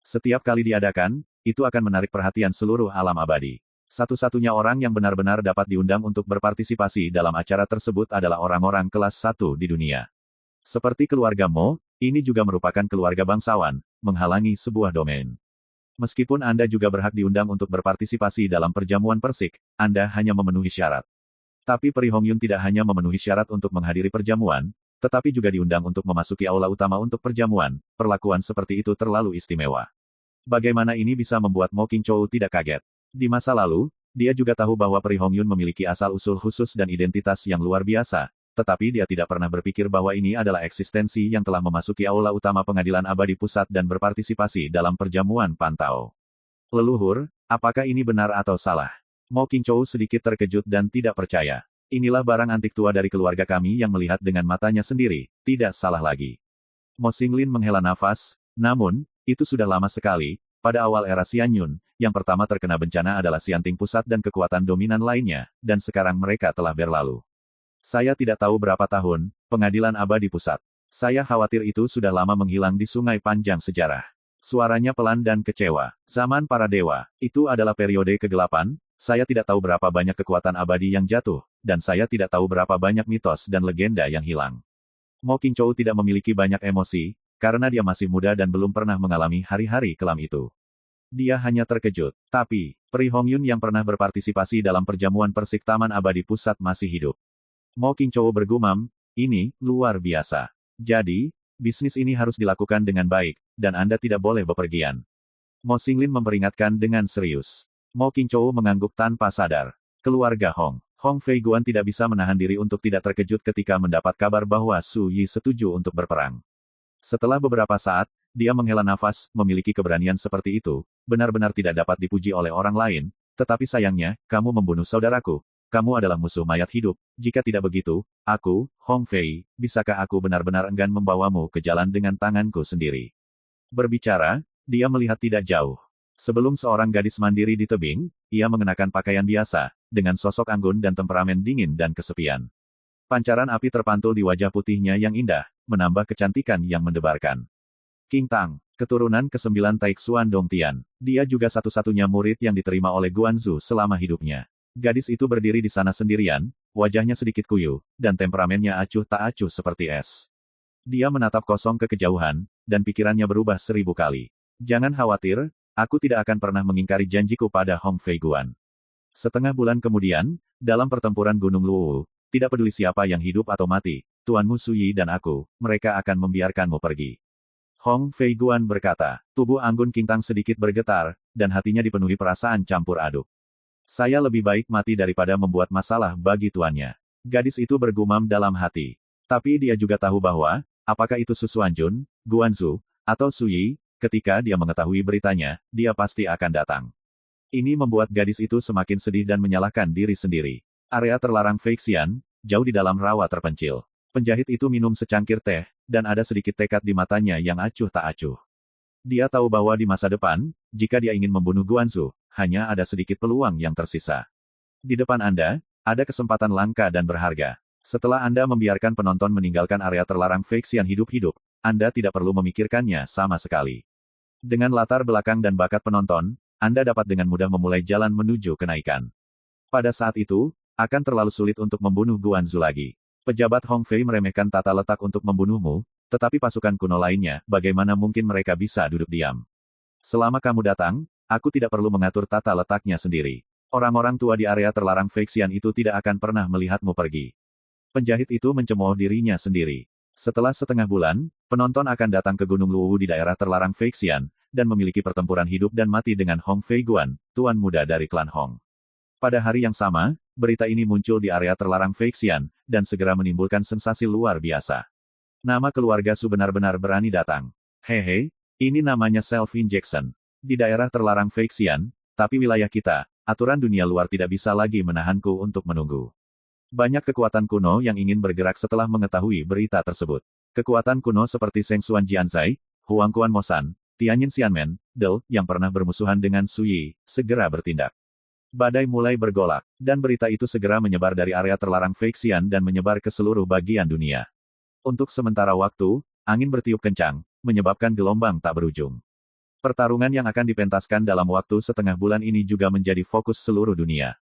Setiap kali diadakan, itu akan menarik perhatian seluruh alam abadi. Satu-satunya orang yang benar-benar dapat diundang untuk berpartisipasi dalam acara tersebut adalah orang-orang kelas 1 di dunia. Seperti keluarga Mo, ini juga merupakan keluarga bangsawan, menghalangi sebuah domain. Meskipun Anda juga berhak diundang untuk berpartisipasi dalam perjamuan persik, Anda hanya memenuhi syarat. Tapi Peri Hongyun tidak hanya memenuhi syarat untuk menghadiri perjamuan, tetapi juga diundang untuk memasuki aula utama untuk perjamuan. Perlakuan seperti itu terlalu istimewa. Bagaimana ini bisa membuat Mo Qingzhou tidak kaget? Di masa lalu, dia juga tahu bahwa Peri Hongyun memiliki asal-usul khusus dan identitas yang luar biasa, tetapi dia tidak pernah berpikir bahwa ini adalah eksistensi yang telah memasuki aula utama Pengadilan Abadi Pusat dan berpartisipasi dalam perjamuan pantau. Leluhur, apakah ini benar atau salah? Mo Qingzhou sedikit terkejut dan tidak percaya. Inilah barang antik tua dari keluarga kami yang melihat dengan matanya sendiri, tidak salah lagi. Mo Xinglin menghela nafas, namun, itu sudah lama sekali. Pada awal era Xianyun, yang pertama terkena bencana adalah Xianting Pusat dan kekuatan dominan lainnya, dan sekarang mereka telah berlalu. Saya tidak tahu berapa tahun, Pengadilan Abadi Pusat. Saya khawatir itu sudah lama menghilang di sungai panjang sejarah. Suaranya pelan dan kecewa. Zaman para dewa, itu adalah periode kegelapan, saya tidak tahu berapa banyak kekuatan abadi yang jatuh, dan saya tidak tahu berapa banyak mitos dan legenda yang hilang. Mo Qingzhou tidak memiliki banyak emosi, karena dia masih muda dan belum pernah mengalami hari-hari kelam itu. Dia hanya terkejut. Tapi, Peri Hongyun yang pernah berpartisipasi dalam perjamuan persik Taman Abadi Pusat masih hidup. Mo Qingzhou bergumam, ini luar biasa. Jadi, bisnis ini harus dilakukan dengan baik, dan Anda tidak boleh bepergian. Mo Xinglin memperingatkan dengan serius. Mo Qingzhou mengangguk tanpa sadar. Keluarga Hong Feiguan tidak bisa menahan diri untuk tidak terkejut ketika mendapat kabar bahwa Su Yi setuju untuk berperang. Setelah beberapa saat, dia menghela nafas, memiliki keberanian seperti itu, benar-benar tidak dapat dipuji oleh orang lain, tetapi sayangnya, kamu membunuh saudaraku. Kamu adalah musuh mayat hidup, jika tidak begitu, aku, Hong Fei, bisakah aku benar-benar enggan membawamu ke jalan dengan tanganku sendiri? Berbicara, dia melihat tidak jauh. Sebelum seorang gadis mandiri di tebing, ia mengenakan pakaian biasa, dengan sosok anggun dan temperamen dingin dan kesepian. Pancaran api terpantul di wajah putihnya yang indah, menambah kecantikan yang mendebarkan. Qing Tang, keturunan ke-9 Taixuan Dongtian. Dia juga satu-satunya murid yang diterima oleh Guanzu selama hidupnya. Gadis itu berdiri di sana sendirian, wajahnya sedikit kuyu, dan temperamennya acuh tak acuh seperti es. Dia menatap kosong ke kejauhan, dan pikirannya berubah 1000 kali. Jangan khawatir, aku tidak akan pernah mengingkari janjiku pada Hong Feiguan. Setengah bulan kemudian, dalam pertempuran Gunung Luwu, tidak peduli siapa yang hidup atau mati, Tuanmu Su Yi dan aku, mereka akan membiarkanmu pergi. Hong Feiguan berkata, tubuh anggun Qing Tang sedikit bergetar, dan hatinya dipenuhi perasaan campur aduk. Saya lebih baik mati daripada membuat masalah bagi tuannya. Gadis itu bergumam dalam hati. Tapi dia juga tahu bahwa, apakah itu Su Xuanjun, Guanzu, atau Su Yi, ketika dia mengetahui beritanya, dia pasti akan datang. Ini membuat gadis itu semakin sedih dan menyalahkan diri sendiri. Area terlarang Feixian, jauh di dalam rawa terpencil. Penjahit itu minum secangkir teh, dan ada sedikit tekad di matanya yang acuh tak acuh. Dia tahu bahwa di masa depan, jika dia ingin membunuh Guanzu, hanya ada sedikit peluang yang tersisa. Di depan Anda, ada kesempatan langka dan berharga. Setelah Anda membiarkan penonton meninggalkan area terlarang Feixian hidup-hidup, Anda tidak perlu memikirkannya sama sekali. Dengan latar belakang dan bakat penonton, Anda dapat dengan mudah memulai jalan menuju kenaikan. Pada saat itu, akan terlalu sulit untuk membunuh Guanzu lagi. Pejabat Hong Fei meremehkan tata letak untuk membunuhmu, tetapi pasukan kuno lainnya, bagaimana mungkin mereka bisa duduk diam? Selama kamu datang, aku tidak perlu mengatur tata letaknya sendiri. Orang-orang tua di area terlarang Feixian itu tidak akan pernah melihatmu pergi. Penjahit itu mencemooh dirinya sendiri. Setelah setengah bulan, Penonton akan datang ke Gunung Luwu di daerah terlarang Feixian, dan memiliki pertempuran hidup dan mati dengan Hong Feiguan, tuan muda dari klan Hong. Pada hari yang sama, berita ini muncul di area terlarang Feixian, dan segera menimbulkan sensasi luar biasa. Nama keluarga Su benar-benar berani datang. Hehe, ini namanya self-injection. Di daerah terlarang Feixian, tapi wilayah kita, aturan dunia luar tidak bisa lagi menahanku untuk menunggu. Banyak kekuatan kuno yang ingin bergerak setelah mengetahui berita tersebut. Kekuatan kuno seperti Zheng Xuan Jianzai, Huang Quan Mosan, Tianyin Xianmen, Del, yang pernah bermusuhan dengan Su Yi, segera bertindak. Badai mulai bergolak, dan berita itu segera menyebar dari area terlarang Feixian dan menyebar ke seluruh bagian dunia. Untuk sementara waktu, angin bertiup kencang, menyebabkan gelombang tak berujung. Pertarungan yang akan dipentaskan dalam waktu setengah bulan ini juga menjadi fokus seluruh dunia.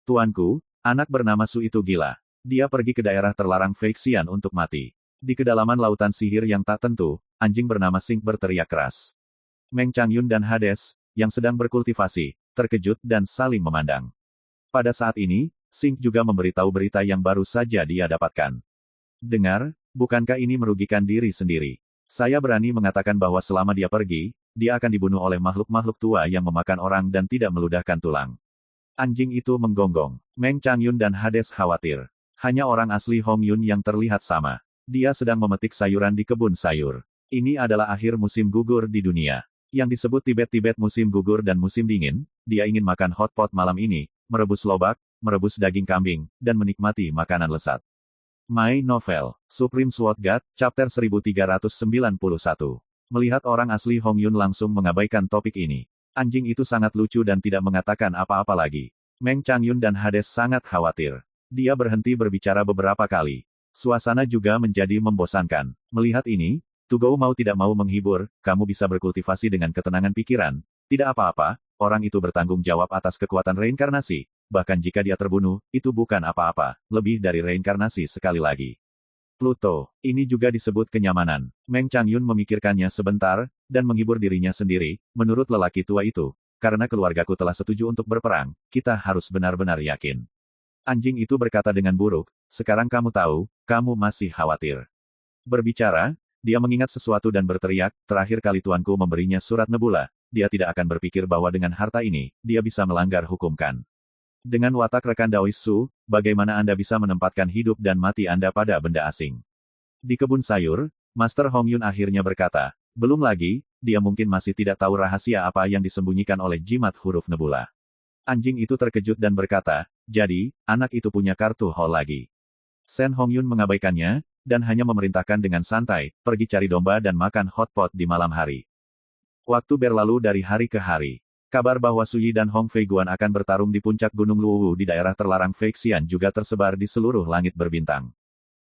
Tuanku, anak bernama Su itu gila. Dia pergi ke daerah terlarang Feixian untuk mati. Di kedalaman lautan sihir yang tak tentu, anjing bernama Sing berteriak keras. Meng Changyun dan Hades, yang sedang berkultivasi, terkejut dan saling memandang. Pada saat ini, Sing juga memberitahu berita yang baru saja dia dapatkan. Dengar, bukankah ini merugikan diri sendiri? Saya berani mengatakan bahwa selama dia pergi, dia akan dibunuh oleh makhluk-makhluk tua yang memakan orang dan tidak meludahkan tulang. Anjing itu menggonggong. Meng Changyun dan Hades khawatir. Hanya orang asli Hong Yun yang terlihat sama. Dia sedang memetik sayuran di kebun sayur. Ini adalah akhir musim gugur di dunia. Yang disebut Tibet-Tibet musim gugur dan musim dingin, dia ingin makan hotpot malam ini, merebus lobak, merebus daging kambing, dan menikmati makanan lezat. My Novel, Supreme Sword God, Chapter 1391. Melihat orang asli Hong Yun langsung mengabaikan topik ini. Anjing itu sangat lucu dan tidak mengatakan apa-apa lagi. Meng Changyun dan Hades sangat khawatir. Dia berhenti berbicara beberapa kali. Suasana juga menjadi membosankan. Melihat ini, Tugou mau tidak mau menghibur, kamu bisa berkultivasi dengan ketenangan pikiran. Tidak apa-apa, orang itu bertanggung jawab atas kekuatan reinkarnasi. Bahkan jika dia terbunuh, itu bukan apa-apa, lebih dari reinkarnasi sekali lagi. Pluto, ini juga disebut kenyamanan. Meng Changyun memikirkannya sebentar, dan menghibur dirinya sendiri, menurut lelaki tua itu. Karena keluargaku telah setuju untuk berperang, kita harus benar-benar yakin. Anjing itu berkata dengan buruk, sekarang kamu tahu, kamu masih khawatir. Berbicara, dia mengingat sesuatu dan berteriak, terakhir kali tuanku memberinya surat nebula, dia tidak akan berpikir bahwa dengan harta ini, dia bisa melanggar hukum kan. Dengan watak rekan Daois Su, bagaimana Anda bisa menempatkan hidup dan mati Anda pada benda asing? Di kebun sayur, Master Hong Yun akhirnya berkata, belum lagi, dia mungkin masih tidak tahu rahasia apa yang disembunyikan oleh jimat huruf nebula. Anjing itu terkejut dan berkata, jadi, anak itu punya kartu Hall lagi. Sen Hong Yun mengabaikannya, dan hanya memerintahkan dengan santai, pergi cari domba dan makan hotpot di malam hari. Waktu berlalu dari hari ke hari. Kabar bahwa Su Yi dan Hong Feiguan akan bertarung di puncak Gunung Luwu di daerah terlarang Feixian juga tersebar di seluruh langit berbintang.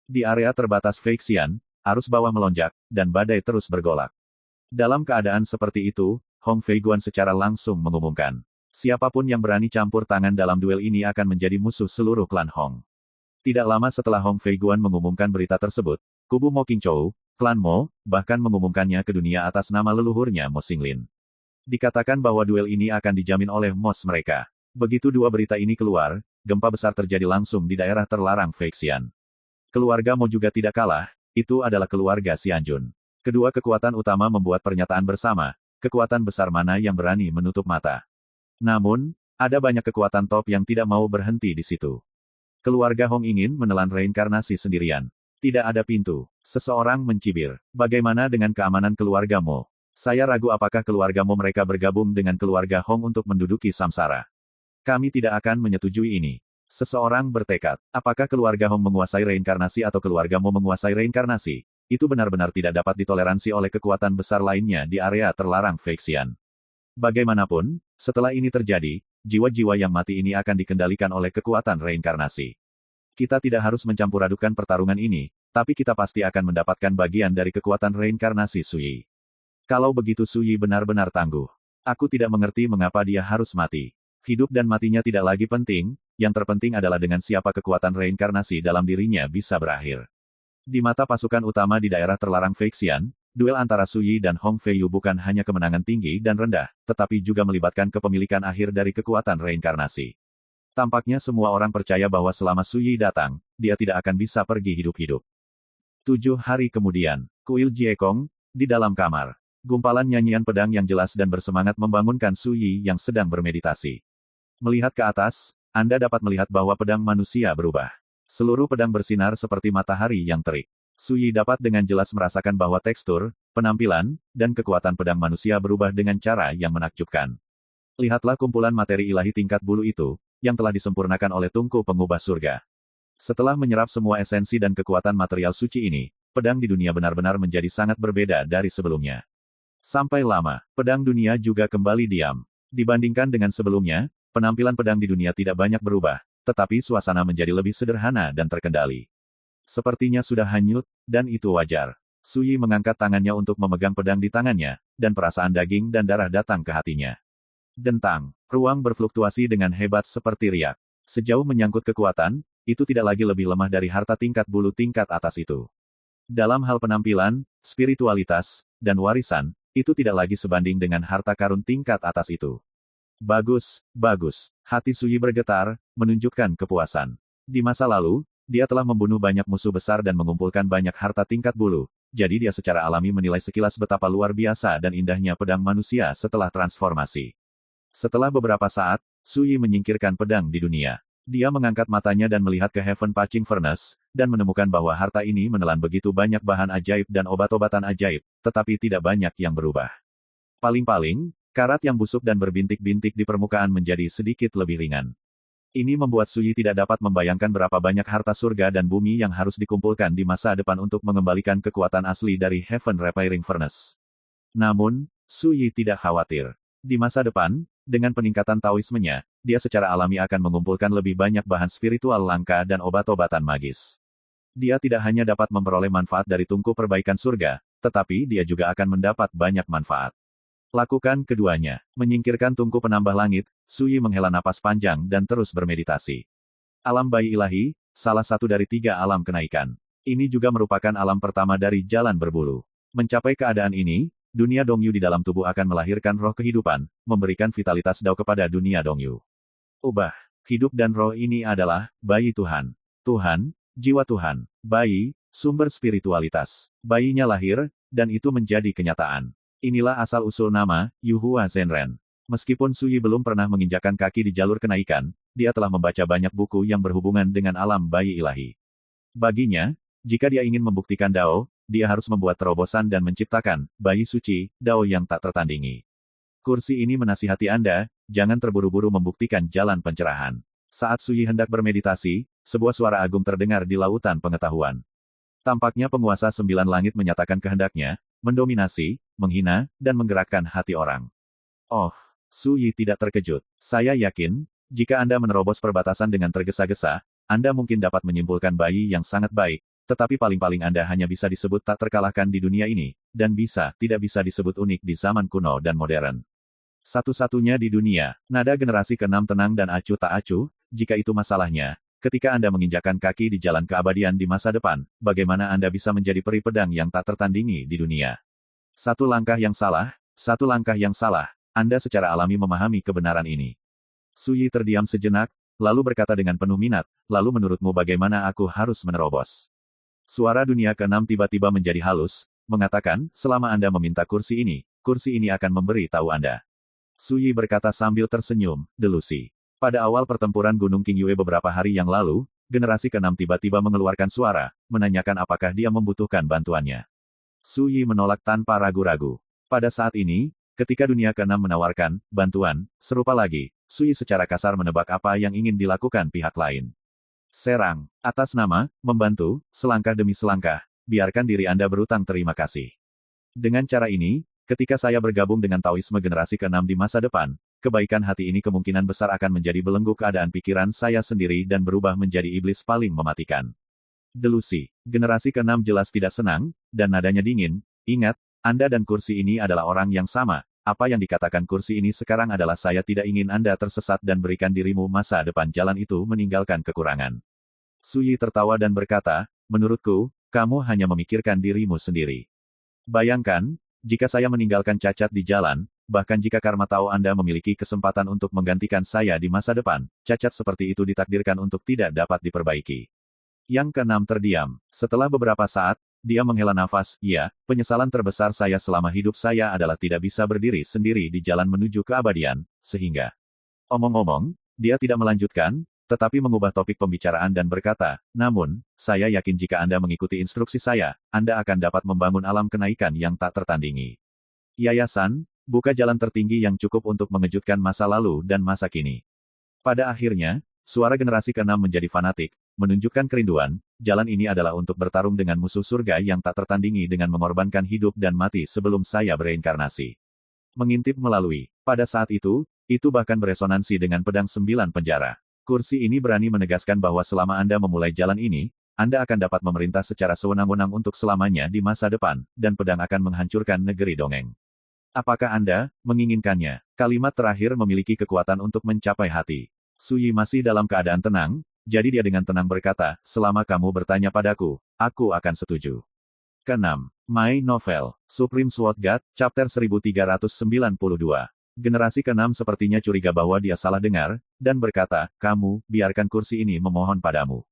Di area terbatas Feixian, arus bawah melonjak, dan badai terus bergolak. Dalam keadaan seperti itu, Hong Feiguan secara langsung mengumumkan. Siapapun yang berani campur tangan dalam duel ini akan menjadi musuh seluruh klan Hong. Tidak lama setelah Hong Feiguan mengumumkan berita tersebut, kubu Mo Qingzhou, klan Mo, bahkan mengumumkannya ke dunia atas nama leluhurnya Mo Xinglin. Dikatakan bahwa duel ini akan dijamin oleh Mos mereka. Begitu dua berita ini keluar, gempa besar terjadi langsung di daerah terlarang Feixian. Keluarga Mo juga tidak kalah, itu adalah keluarga Xianjun. Kedua kekuatan utama membuat pernyataan bersama, kekuatan besar mana yang berani menutup mata. Namun, ada banyak kekuatan top yang tidak mau berhenti di situ. Keluarga Hong ingin menelan reinkarnasi sendirian. Tidak ada pintu. Seseorang mencibir. Bagaimana dengan keamanan keluarga Mo? Saya ragu apakah keluarga Mo mereka bergabung dengan keluarga Hong untuk menduduki samsara. Kami tidak akan menyetujui ini. Seseorang bertekad. Apakah keluarga Hong menguasai reinkarnasi atau keluarga Mo menguasai reinkarnasi? Itu benar-benar tidak dapat ditoleransi oleh kekuatan besar lainnya di area terlarang Feixian. Bagaimanapun, setelah ini terjadi, jiwa-jiwa yang mati ini akan dikendalikan oleh kekuatan reinkarnasi. Kita tidak harus mencampur-adukan pertarungan ini, tapi kita pasti akan mendapatkan bagian dari kekuatan reinkarnasi Su Yi. Kalau begitu Su Yi benar-benar tangguh. Aku tidak mengerti mengapa dia harus mati. Hidup dan matinya tidak lagi penting, yang terpenting adalah dengan siapa kekuatan reinkarnasi dalam dirinya bisa berakhir. Di mata pasukan utama di daerah terlarang Feixian, duel antara Su Yi dan Hong Feiyu bukan hanya kemenangan tinggi dan rendah, tetapi juga melibatkan kepemilikan akhir dari kekuatan reinkarnasi. Tampaknya semua orang percaya bahwa selama Su Yi datang, dia tidak akan bisa pergi hidup-hidup. 7 hari kemudian, kuil Jiekong, di dalam kamar. Gumpalan nyanyian pedang yang jelas dan bersemangat membangunkan Su Yi yang sedang bermeditasi. Melihat ke atas, Anda dapat melihat bahwa pedang manusia berubah. Seluruh pedang bersinar seperti matahari yang terik. Su Yi dapat dengan jelas merasakan bahwa tekstur, penampilan, dan kekuatan pedang manusia berubah dengan cara yang menakjubkan. Lihatlah kumpulan materi ilahi tingkat bulu itu, yang telah disempurnakan oleh tungku pengubah surga. Setelah menyerap semua esensi dan kekuatan material suci ini, pedang di dunia benar-benar menjadi sangat berbeda dari sebelumnya. Sampai lama, pedang dunia juga kembali diam. Dibandingkan dengan sebelumnya, penampilan pedang di dunia tidak banyak berubah, tetapi suasana menjadi lebih sederhana dan terkendali. Sepertinya sudah hanyut, dan itu wajar. Su Yi mengangkat tangannya untuk memegang pedang di tangannya, dan perasaan daging dan darah datang ke hatinya. Dentang, ruang berfluktuasi dengan hebat seperti riak. Sejauh menyangkut kekuatan, itu tidak lagi lebih lemah dari harta tingkat bulu tingkat atas itu. Dalam hal penampilan, spiritualitas, dan warisan, itu tidak lagi sebanding dengan harta karun tingkat atas itu. Bagus, bagus. Hati Su Yi bergetar, menunjukkan kepuasan. Di masa lalu, dia telah membunuh banyak musuh besar dan mengumpulkan banyak harta tingkat bulu, jadi dia secara alami menilai sekilas betapa luar biasa dan indahnya pedang manusia setelah transformasi. Setelah beberapa saat, Su Yi menyingkirkan pedang di dunia. Dia mengangkat matanya dan melihat ke Heaven Patching Furnace, dan menemukan bahwa harta ini menelan begitu banyak bahan ajaib dan obat-obatan ajaib, tetapi tidak banyak yang berubah. Paling-paling, karat yang busuk dan berbintik-bintik di permukaan menjadi sedikit lebih ringan. Ini membuat Su Yi tidak dapat membayangkan berapa banyak harta surga dan bumi yang harus dikumpulkan di masa depan untuk mengembalikan kekuatan asli dari Heaven Repairing Furnace. Namun, Su Yi tidak khawatir. Di masa depan, dengan peningkatan Taoismenya, dia secara alami akan mengumpulkan lebih banyak bahan spiritual langka dan obat-obatan magis. Dia tidak hanya dapat memperoleh manfaat dari tungku perbaikan surga, tetapi dia juga akan mendapat banyak manfaat. Lakukan keduanya. Menyingkirkan tungku penambah langit, Su Yi menghela napas panjang dan terus bermeditasi. Alam bayi ilahi, salah satu dari 3 alam kenaikan. Ini juga merupakan alam pertama dari jalan berbulu. Mencapai keadaan ini, dunia Dongyu di dalam tubuh akan melahirkan roh kehidupan, memberikan vitalitas Dao kepada dunia Dongyu. Ubah. Hidup dan roh ini adalah bayi Tuhan. Tuhan, jiwa Tuhan. Bayi, sumber spiritualitas. Bayinya lahir, dan itu menjadi kenyataan. Inilah asal-usul nama, Yuhua Zenren. Meskipun Su Yi belum pernah menginjakkan kaki di jalur kenaikan, dia telah membaca banyak buku yang berhubungan dengan alam bayi ilahi. Baginya, jika dia ingin membuktikan Dao, dia harus membuat terobosan dan menciptakan bayi suci, Dao yang tak tertandingi. Kursi ini menasihati Anda, jangan terburu-buru membuktikan jalan pencerahan. Saat Su Yi hendak bermeditasi, sebuah suara agung terdengar di lautan pengetahuan. Tampaknya penguasa 9 langit menyatakan kehendaknya, mendominasi, menghina, dan menggerakkan hati orang. Oh, Su Yi tidak terkejut. Saya yakin, jika Anda menerobos perbatasan dengan tergesa-gesa, Anda mungkin dapat menyimpulkan bayi yang sangat baik, tetapi paling-paling Anda hanya bisa disebut tak terkalahkan di dunia ini, dan tidak bisa disebut unik di zaman kuno dan modern. Satu-satunya di dunia, nada generasi ke-6 tenang dan acuh tak acuh, jika itu masalahnya, ketika Anda menginjakkan kaki di jalan keabadian di masa depan, bagaimana Anda bisa menjadi peri pedang yang tak tertandingi di dunia? Satu langkah yang salah, Anda secara alami memahami kebenaran ini. Su Yi terdiam sejenak, lalu berkata dengan penuh minat, lalu menurutmu bagaimana aku harus menerobos? Suara dunia ke-6 tiba-tiba menjadi halus, mengatakan, selama Anda meminta kursi ini akan memberi tahu Anda. Su Yi berkata sambil tersenyum, delusi. Pada awal pertempuran Gunung Qingyue beberapa hari yang lalu, generasi ke-6 tiba-tiba mengeluarkan suara, menanyakan apakah dia membutuhkan bantuannya. Su Yi menolak tanpa ragu-ragu. Pada saat ini, ketika dunia ke-6 menawarkan bantuan, serupa lagi, Su Yi secara kasar menebak apa yang ingin dilakukan pihak lain. Serang. Atas nama, membantu, selangkah demi selangkah, biarkan diri Anda berutang terima kasih. Dengan cara ini, ketika saya bergabung dengan Taoisme generasi ke-6 di masa depan, kebaikan hati ini kemungkinan besar akan menjadi belenggu keadaan pikiran saya sendiri dan berubah menjadi iblis paling mematikan. Delusi. Generasi ke-6 jelas tidak senang, dan nadanya dingin. Ingat, Anda dan kursi ini adalah orang yang sama. Apa yang dikatakan kursi ini sekarang adalah saya tidak ingin Anda tersesat dan berikan dirimu masa depan jalan itu meninggalkan kekurangan. Su Yi tertawa dan berkata, menurutku, kamu hanya memikirkan dirimu sendiri. Bayangkan, jika saya meninggalkan cacat di jalan, bahkan jika karma Tao Anda memiliki kesempatan untuk menggantikan saya di masa depan, cacat seperti itu ditakdirkan untuk tidak dapat diperbaiki. Yang ke-6 terdiam. Setelah beberapa saat, Dia menghela nafas, ya, penyesalan terbesar saya selama hidup saya adalah tidak bisa berdiri sendiri di jalan menuju keabadian, sehingga... Omong-omong, dia tidak melanjutkan, tetapi mengubah topik pembicaraan dan berkata, namun, saya yakin jika Anda mengikuti instruksi saya, Anda akan dapat membangun alam kenaikan yang tak tertandingi. Yayasan, buka jalan tertinggi yang cukup untuk mengejutkan masa lalu dan masa kini. Pada akhirnya, suara generasi ke-6 menjadi fanatik, menunjukkan kerinduan. Jalan ini adalah untuk bertarung dengan musuh surga yang tak tertandingi dengan mengorbankan hidup dan mati sebelum saya bereinkarnasi. Mengintip melalui. Pada saat itu bahkan beresonansi dengan pedang 9 penjara. Kursi ini berani menegaskan bahwa selama Anda memulai jalan ini, Anda akan dapat memerintah secara sewenang-wenang untuk selamanya di masa depan, dan pedang akan menghancurkan negeri dongeng. Apakah Anda menginginkannya? Kalimat terakhir memiliki kekuatan untuk mencapai hati. Suyi masih dalam keadaan tenang, jadi dia dengan tenang berkata, selama kamu bertanya padaku, aku akan setuju. Ke-6. My Novel. Supreme Sword God, Chapter 1392. Generasi ke-6 sepertinya curiga bahwa dia salah dengar, dan berkata, kamu, biarkan kursi ini memohon padamu.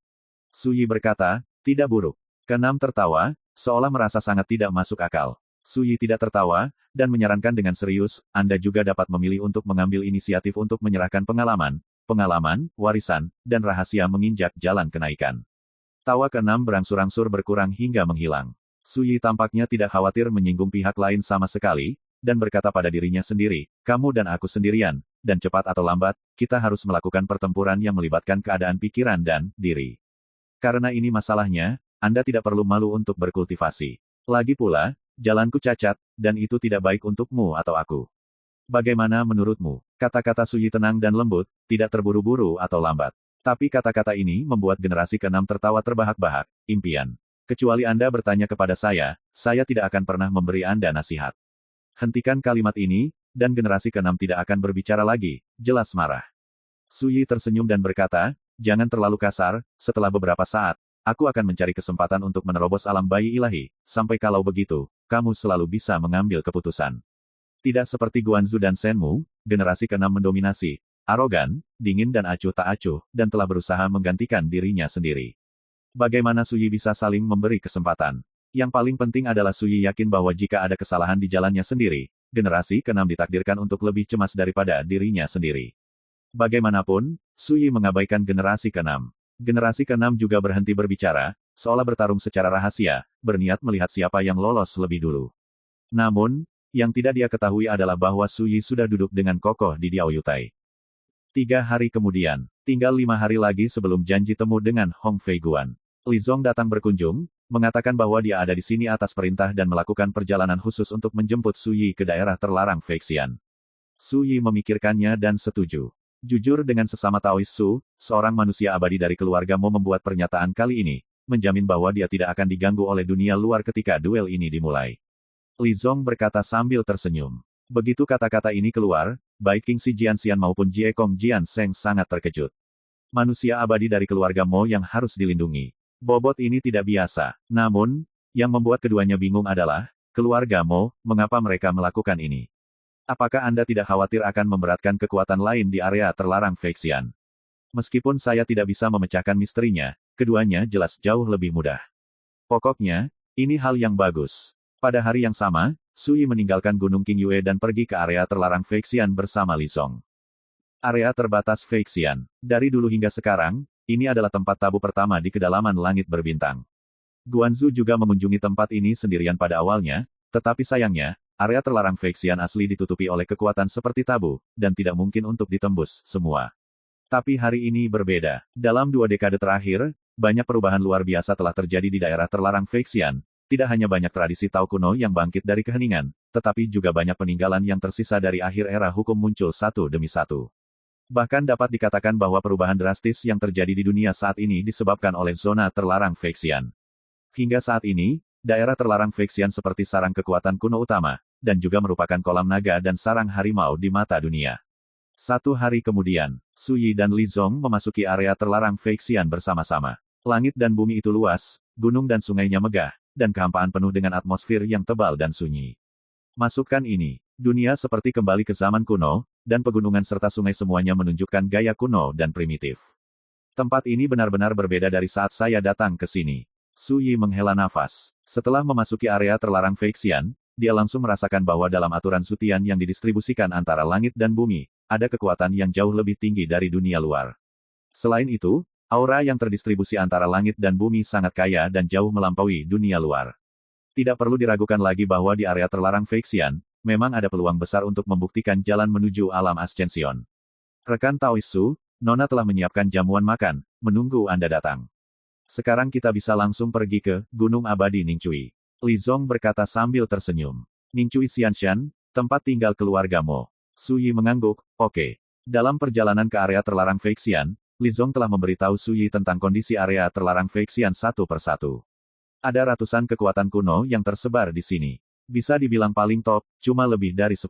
Suyi berkata, tidak buruk. Ke-6 tertawa, seolah merasa sangat tidak masuk akal. Suyi tidak tertawa, dan menyarankan dengan serius, Anda juga dapat memilih untuk mengambil inisiatif untuk menyerahkan pengalaman, warisan, dan rahasia menginjak jalan kenaikan. Tawa ke-6 berangsur-angsur berkurang hingga menghilang. Suyi tampaknya tidak khawatir menyinggung pihak lain sama sekali, dan berkata pada dirinya sendiri, kamu dan aku sendirian, dan cepat atau lambat, kita harus melakukan pertempuran yang melibatkan keadaan pikiran dan diri. Karena ini masalahnya, Anda tidak perlu malu untuk berkultivasi. Lagi pula, jalanku cacat, dan itu tidak baik untukmu atau aku. Bagaimana menurutmu? Kata-kata Suyi tenang dan lembut, tidak terburu-buru atau lambat. Tapi kata-kata ini membuat generasi ke-6 tertawa terbahak-bahak, impian. Kecuali Anda bertanya kepada saya tidak akan pernah memberi Anda nasihat. Hentikan kalimat ini, dan generasi ke-6 tidak akan berbicara lagi, jelas marah. Suyi tersenyum dan berkata, jangan terlalu kasar, setelah beberapa saat, aku akan mencari kesempatan untuk menerobos alam bayi ilahi, sampai kalau begitu, kamu selalu bisa mengambil keputusan. Tidak seperti Guanzu dan Shenmu, generasi ke-6 mendominasi, arogan, dingin dan acuh tak acuh, dan telah berusaha menggantikan dirinya sendiri. Bagaimana Suyi bisa saling memberi kesempatan? Yang paling penting adalah Suyi yakin bahwa jika ada kesalahan di jalannya sendiri, generasi ke-6 ditakdirkan untuk lebih cemas daripada dirinya sendiri. Bagaimanapun, Suyi mengabaikan generasi ke-6. Generasi ke-6 juga berhenti berbicara, seolah bertarung secara rahasia, berniat melihat siapa yang lolos lebih dulu. Namun, yang tidak dia ketahui adalah bahwa Suyi sudah duduk dengan kokoh di Diaoyutai. 3 hari kemudian, tinggal 5 hari lagi sebelum janji temu dengan Hong Feiguan. Li Zong datang berkunjung, mengatakan bahwa dia ada di sini atas perintah dan melakukan perjalanan khusus untuk menjemput Suyi ke daerah terlarang Feixian. Suyi memikirkannya dan setuju. Jujur dengan sesama Taois Su, seorang manusia abadi dari keluarga Mo membuat pernyataan kali ini, menjamin bahwa dia tidak akan diganggu oleh dunia luar ketika duel ini dimulai. Li Zong berkata sambil tersenyum. Begitu kata-kata ini keluar, baik King Si Jianxian maupun Jie Kong Jianseng sangat terkejut. Manusia abadi dari keluarga Mo yang harus dilindungi. Bobot ini tidak biasa. Namun, yang membuat keduanya bingung adalah, keluarga Mo, mengapa mereka melakukan ini? Apakah Anda tidak khawatir akan memberatkan kekuatan lain di area terlarang Feixian? Meskipun saya tidak bisa memecahkan misterinya, keduanya jelas jauh lebih mudah. Pokoknya, ini hal yang bagus. Pada hari yang sama, Suyi meninggalkan Gunung Qingyue dan pergi ke area terlarang Feixian bersama Li Zong. Area terbatas Feixian. Dari dulu hingga sekarang, ini adalah tempat tabu pertama di kedalaman langit berbintang. Guanzu juga mengunjungi tempat ini sendirian pada awalnya, tetapi sayangnya, area terlarang Feixian asli ditutupi oleh kekuatan seperti tabu, dan tidak mungkin untuk ditembus semua. Tapi hari ini berbeda. Dalam 2 dekade terakhir, banyak perubahan luar biasa telah terjadi di daerah terlarang Feixian. Tidak hanya banyak tradisi Tao kuno yang bangkit dari keheningan, tetapi juga banyak peninggalan yang tersisa dari akhir era hukum muncul satu demi satu. Bahkan dapat dikatakan bahwa perubahan drastis yang terjadi di dunia saat ini disebabkan oleh zona terlarang Feixian. Hingga saat ini, daerah terlarang Feixian seperti sarang kekuatan kuno utama, dan juga merupakan kolam naga dan sarang harimau di mata dunia. 1 hari kemudian, Suyi dan Li Zong memasuki area terlarang Feixian bersama-sama. Langit dan bumi itu luas, gunung dan sungainya megah, dan kehampaan penuh dengan atmosfer yang tebal dan sunyi. Masukkan ini, dunia seperti kembali ke zaman kuno, dan pegunungan serta sungai semuanya menunjukkan gaya kuno dan primitif. Tempat ini benar-benar berbeda dari saat saya datang ke sini. Su Yi menghela nafas. Setelah memasuki area terlarang Feixian, dia langsung merasakan bahwa dalam aturan Sutian yang didistribusikan antara langit dan bumi, ada kekuatan yang jauh lebih tinggi dari dunia luar. Selain itu, aura yang terdistribusi antara langit dan bumi sangat kaya dan jauh melampaui dunia luar. Tidak perlu diragukan lagi bahwa di area terlarang Feixian, memang ada peluang besar untuk membuktikan jalan menuju alam Ascension. Rekan Taois Su, Nona telah menyiapkan jamuan makan, menunggu Anda datang. Sekarang kita bisa langsung pergi ke Gunung Abadi Ningcui. Li Zong berkata sambil tersenyum. Ningcui Xianshan, tempat tinggal keluarga Mo. Su Yi mengangguk, oke. Dalam perjalanan ke area terlarang Feixian, Li Zong telah memberitahu Su Yi tentang kondisi area terlarang Feixian satu persatu. Ada ratusan kekuatan kuno yang tersebar di sini. Bisa dibilang paling top, cuma lebih dari 10.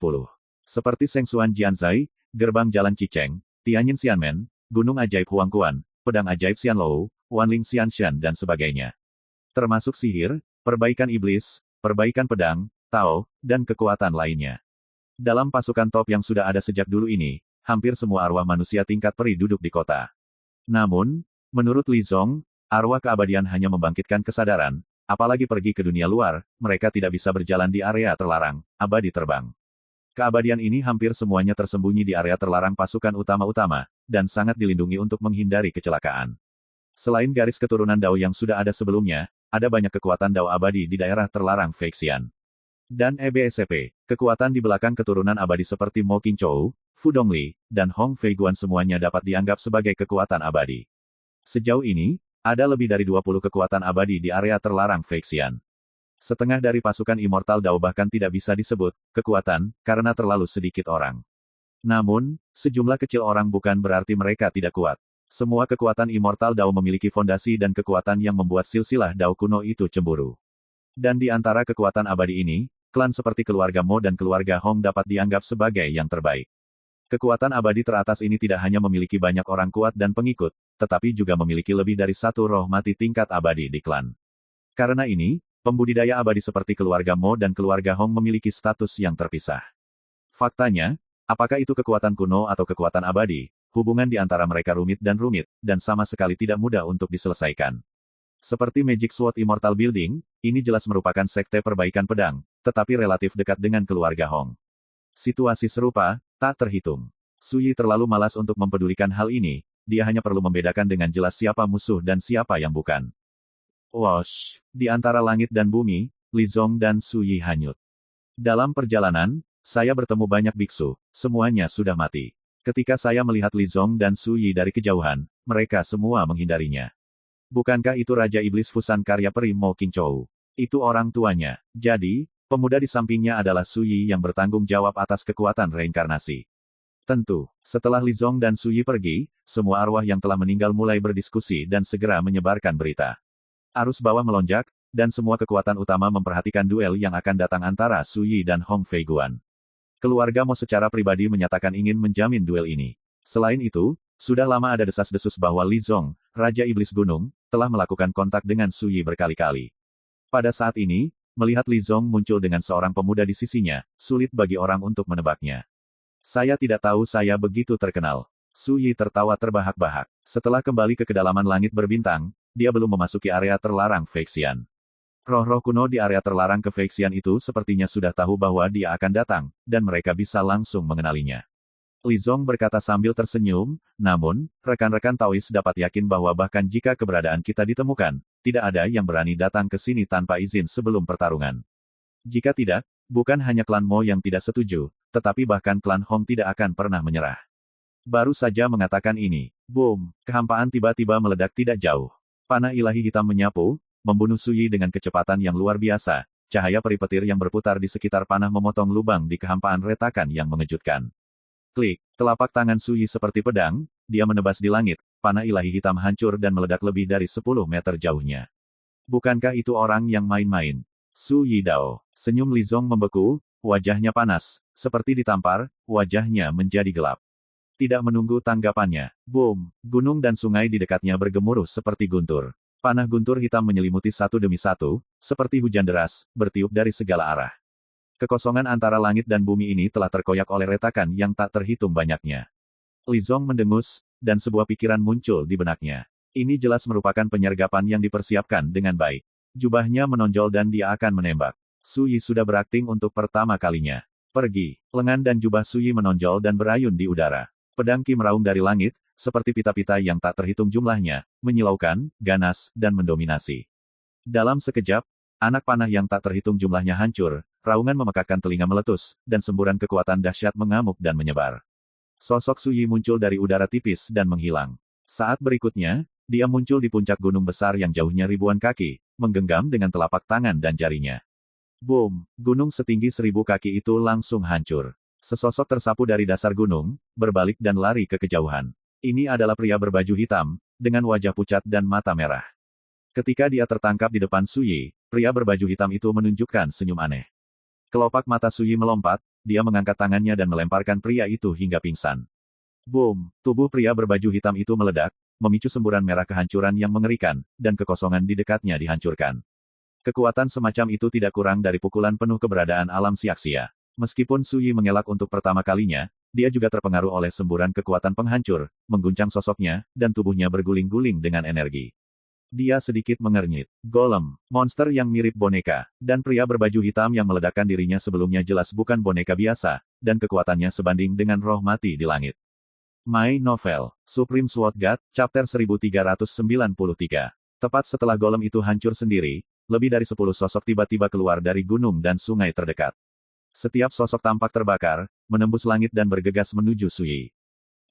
Seperti Sengsuan Jianzai, Gerbang Jalan Ciceng, Tianyin Xianmen, Gunung Ajaib Huangquan, Pedang Ajaib Xianlou, Wanling Xianshan dan sebagainya. Termasuk sihir, perbaikan iblis, perbaikan pedang, Tao, dan kekuatan lainnya. Dalam pasukan top yang sudah ada sejak dulu ini, hampir semua arwah manusia tingkat peri duduk di kota. Namun, menurut Li Zong, arwah keabadian hanya membangkitkan kesadaran, apalagi pergi ke dunia luar, mereka tidak bisa berjalan di area terlarang, abadi terbang. Keabadian ini hampir semuanya tersembunyi di area terlarang pasukan utama-utama, dan sangat dilindungi untuk menghindari kecelakaan. Selain garis keturunan Dao yang sudah ada sebelumnya, ada banyak kekuatan Dao abadi di daerah terlarang Feixian. Dan EBSP, kekuatan di belakang keturunan abadi seperti Mo Qingzhou, Fu Dongli, dan Hong Feiguan semuanya dapat dianggap sebagai kekuatan abadi. Sejauh ini, ada lebih dari 20 kekuatan abadi di area terlarang Feixian. Setengah dari pasukan Immortal Dao bahkan tidak bisa disebut kekuatan, karena terlalu sedikit orang. Namun, sejumlah kecil orang bukan berarti mereka tidak kuat. Semua kekuatan Immortal Dao memiliki fondasi dan kekuatan yang membuat silsilah Dao kuno itu cemburu. Dan di antara kekuatan abadi ini, klan seperti keluarga Mo dan keluarga Hong dapat dianggap sebagai yang terbaik. Kekuatan abadi teratas ini tidak hanya memiliki banyak orang kuat dan pengikut, tetapi juga memiliki lebih dari satu roh mati tingkat abadi di klan. Karena ini, pembudidaya abadi seperti keluarga Mo dan keluarga Hong memiliki status yang terpisah. Faktanya, apakah itu kekuatan kuno atau kekuatan abadi, hubungan di antara mereka rumit, dan sama sekali tidak mudah untuk diselesaikan. Seperti Magic Sword Immortal Building, ini jelas merupakan sekte perbaikan pedang, tetapi relatif dekat dengan keluarga Hong. Situasi serupa, tak terhitung. Su Yi terlalu malas untuk mempedulikan hal ini, dia hanya perlu membedakan dengan jelas siapa musuh dan siapa yang bukan. Wosh! Di antara langit dan bumi, Li Zong dan Su Yi hanyut. Dalam perjalanan, saya bertemu banyak biksu, semuanya sudah mati. Ketika saya melihat Li Zong dan Su Yi dari kejauhan, mereka semua menghindarinya. Bukankah itu Raja Iblis Fusan karya peri Mo Qingzhou? Itu orang tuanya. Jadi, pemuda di sampingnya adalah Su Yi yang bertanggung jawab atas kekuatan reinkarnasi. Tentu, setelah Li Zong dan Su Yi pergi, semua arwah yang telah meninggal mulai berdiskusi dan segera menyebarkan berita. Arus bawah melonjak, dan semua kekuatan utama memperhatikan duel yang akan datang antara Su Yi dan Hong Feiguan. Keluarga Mo secara pribadi menyatakan ingin menjamin duel ini. Selain itu, sudah lama ada desas-desus bahwa Li Zong, Raja Iblis Gunung, telah melakukan kontak dengan Su Yi berkali-kali. Pada saat ini, melihat Li Zong muncul dengan seorang pemuda di sisinya, sulit bagi orang untuk menebaknya. Saya tidak tahu saya begitu terkenal. Su Yi tertawa terbahak-bahak. Setelah kembali ke kedalaman langit berbintang, dia belum memasuki area terlarang Feixian. Roh-roh kuno di area terlarang ke Feixian itu sepertinya sudah tahu bahwa dia akan datang, dan mereka bisa langsung mengenalinya. Li Zong berkata sambil tersenyum, namun, rekan-rekan Taois dapat yakin bahwa bahkan jika keberadaan kita ditemukan, tidak ada yang berani datang ke sini tanpa izin sebelum pertarungan. Jika tidak, bukan hanya klan Mo yang tidak setuju, tetapi bahkan klan Hong tidak akan pernah menyerah. Baru saja mengatakan ini, boom, kehampaan tiba-tiba meledak tidak jauh. Panah ilahi hitam menyapu, membunuh Su Yi dengan kecepatan yang luar biasa, cahaya peri petir yang berputar di sekitar panah memotong lubang di kehampaan retakan yang mengejutkan. Klik, telapak tangan Su Yi seperti pedang, dia menebas di langit, panah ilahi hitam hancur dan meledak lebih dari 10 meter jauhnya. Bukankah itu orang yang main-main? Su Yi Dao. Senyum Li Zong membeku, wajahnya panas, seperti ditampar, wajahnya menjadi gelap. Tidak menunggu tanggapannya, boom, gunung dan sungai di dekatnya bergemuruh seperti guntur. Panah guntur hitam menyelimuti satu demi satu, seperti hujan deras, bertiup dari segala arah. Kekosongan antara langit dan bumi ini telah terkoyak oleh retakan yang tak terhitung banyaknya. Li Zong mendengus, dan sebuah pikiran muncul di benaknya. Ini jelas merupakan penyergapan yang dipersiapkan dengan baik. Jubahnya menonjol dan dia akan menembak. Su Yi sudah berakting untuk pertama kalinya. Pergi. Lengan dan jubah Su Yi menonjol dan berayun di udara. Pedang Qi meraung dari langit, seperti pita-pita yang tak terhitung jumlahnya, menyilaukan, ganas, dan mendominasi. Dalam sekejap, anak panah yang tak terhitung jumlahnya hancur, raungan memekakkan telinga meletus, dan semburan kekuatan dahsyat mengamuk dan menyebar. Sosok Su Yi muncul dari udara tipis dan menghilang. Saat berikutnya, dia muncul di puncak gunung besar yang jauhnya ribuan kaki, menggenggam dengan telapak tangan dan jarinya. Boom! Gunung setinggi 1000 kaki itu langsung hancur. Sesosok tersapu dari dasar gunung, berbalik dan lari ke kejauhan. Ini adalah pria berbaju hitam, dengan wajah pucat dan mata merah. Ketika dia tertangkap di depan Su Yi, pria berbaju hitam itu menunjukkan senyum aneh. Kelopak mata Su Yi melompat, dia mengangkat tangannya dan melemparkan pria itu hingga pingsan. Boom! Tubuh pria berbaju hitam itu meledak, memicu semburan merah kehancuran yang mengerikan, dan kekosongan di dekatnya dihancurkan. Kekuatan semacam itu tidak kurang dari pukulan penuh keberadaan alam sia-sia. Meskipun Su Yi mengelak untuk pertama kalinya, dia juga terpengaruh oleh semburan kekuatan penghancur, mengguncang sosoknya, dan tubuhnya berguling-guling dengan energi. Dia sedikit mengernyit. Golem, monster yang mirip boneka, dan pria berbaju hitam yang meledakkan dirinya sebelumnya jelas bukan boneka biasa, dan kekuatannya sebanding dengan roh mati di langit. My Novel, Supreme Sword God, Chapter 1393. Tepat setelah golem itu hancur sendiri, lebih dari 10 sosok tiba-tiba keluar dari gunung dan sungai terdekat. Setiap sosok tampak terbakar, menembus langit dan bergegas menuju Su Yi.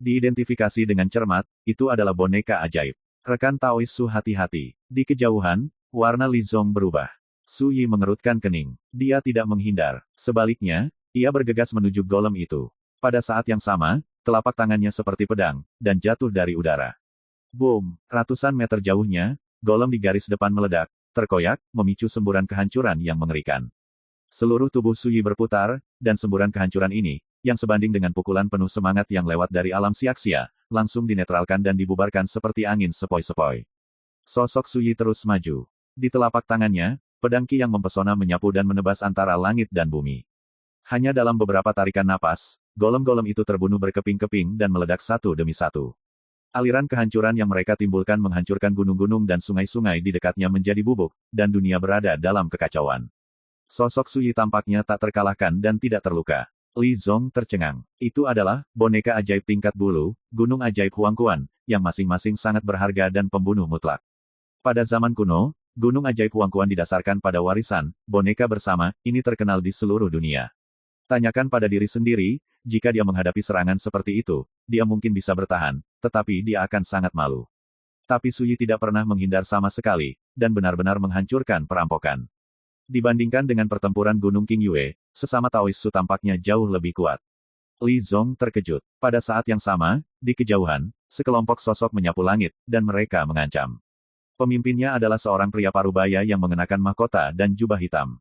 Diidentifikasi dengan cermat, itu adalah boneka ajaib. Rekan Taois Su hati-hati. Di kejauhan, warna Li Zong berubah. Su Yi mengerutkan kening. Dia tidak menghindar. Sebaliknya, ia bergegas menuju golem itu. Pada saat yang sama, telapak tangannya seperti pedang, dan jatuh dari udara. Boom! Ratusan meter jauhnya, golem di garis depan meledak, terkoyak, memicu semburan kehancuran yang mengerikan. Seluruh tubuh Su Yi berputar, dan semburan kehancuran ini, yang sebanding dengan pukulan penuh semangat yang lewat dari alam sia-sia, langsung dinetralkan dan dibubarkan seperti angin sepoi-sepoi. Sosok Su Yi terus maju. Di telapak tangannya, pedang Qi yang mempesona menyapu dan menebas antara langit dan bumi. Hanya dalam beberapa tarikan napas, golem-golem itu terbunuh berkeping-keping dan meledak satu demi satu. Aliran kehancuran yang mereka timbulkan menghancurkan gunung-gunung dan sungai-sungai di dekatnya menjadi bubuk, dan dunia berada dalam kekacauan. Sosok Su Yi tampaknya tak terkalahkan dan tidak terluka. Li Zong tercengang. Itu adalah boneka ajaib tingkat bulu, gunung ajaib Huangquan, yang masing-masing sangat berharga dan pembunuh mutlak. Pada zaman kuno, gunung ajaib Huangquan didasarkan pada warisan, boneka bersama, ini terkenal di seluruh dunia. Tanyakan pada diri sendiri, jika dia menghadapi serangan seperti itu, dia mungkin bisa bertahan, tetapi dia akan sangat malu. Tapi Su Yi tidak pernah menghindar sama sekali, dan benar-benar menghancurkan perampokan. Dibandingkan dengan pertempuran Gunung Qingyue, sesama Taois Su tampaknya jauh lebih kuat. Li Zong terkejut. Pada saat yang sama, di kejauhan, sekelompok sosok menyapu langit, dan mereka mengancam. Pemimpinnya adalah seorang pria parubaya yang mengenakan mahkota dan jubah hitam.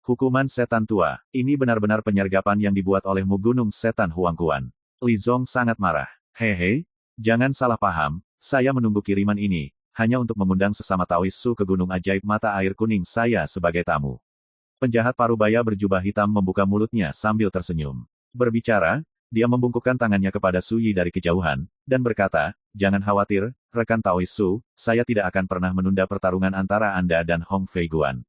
Hukuman setan tua. Ini benar-benar penyergapan yang dibuat olehmu Gunung Setan Huangquan. Li Zong sangat marah. Hehe, jangan salah paham, saya menunggu kiriman ini, hanya untuk mengundang sesama Taois Su ke Gunung Ajaib Mata Air Kuning saya sebagai tamu. Penjahat parubaya berjubah hitam membuka mulutnya sambil tersenyum. Berbicara, dia membungkukkan tangannya kepada Su Yi dari kejauhan, dan berkata, jangan khawatir, rekan Taois Su, saya tidak akan pernah menunda pertarungan antara Anda dan Hong Fei Guan.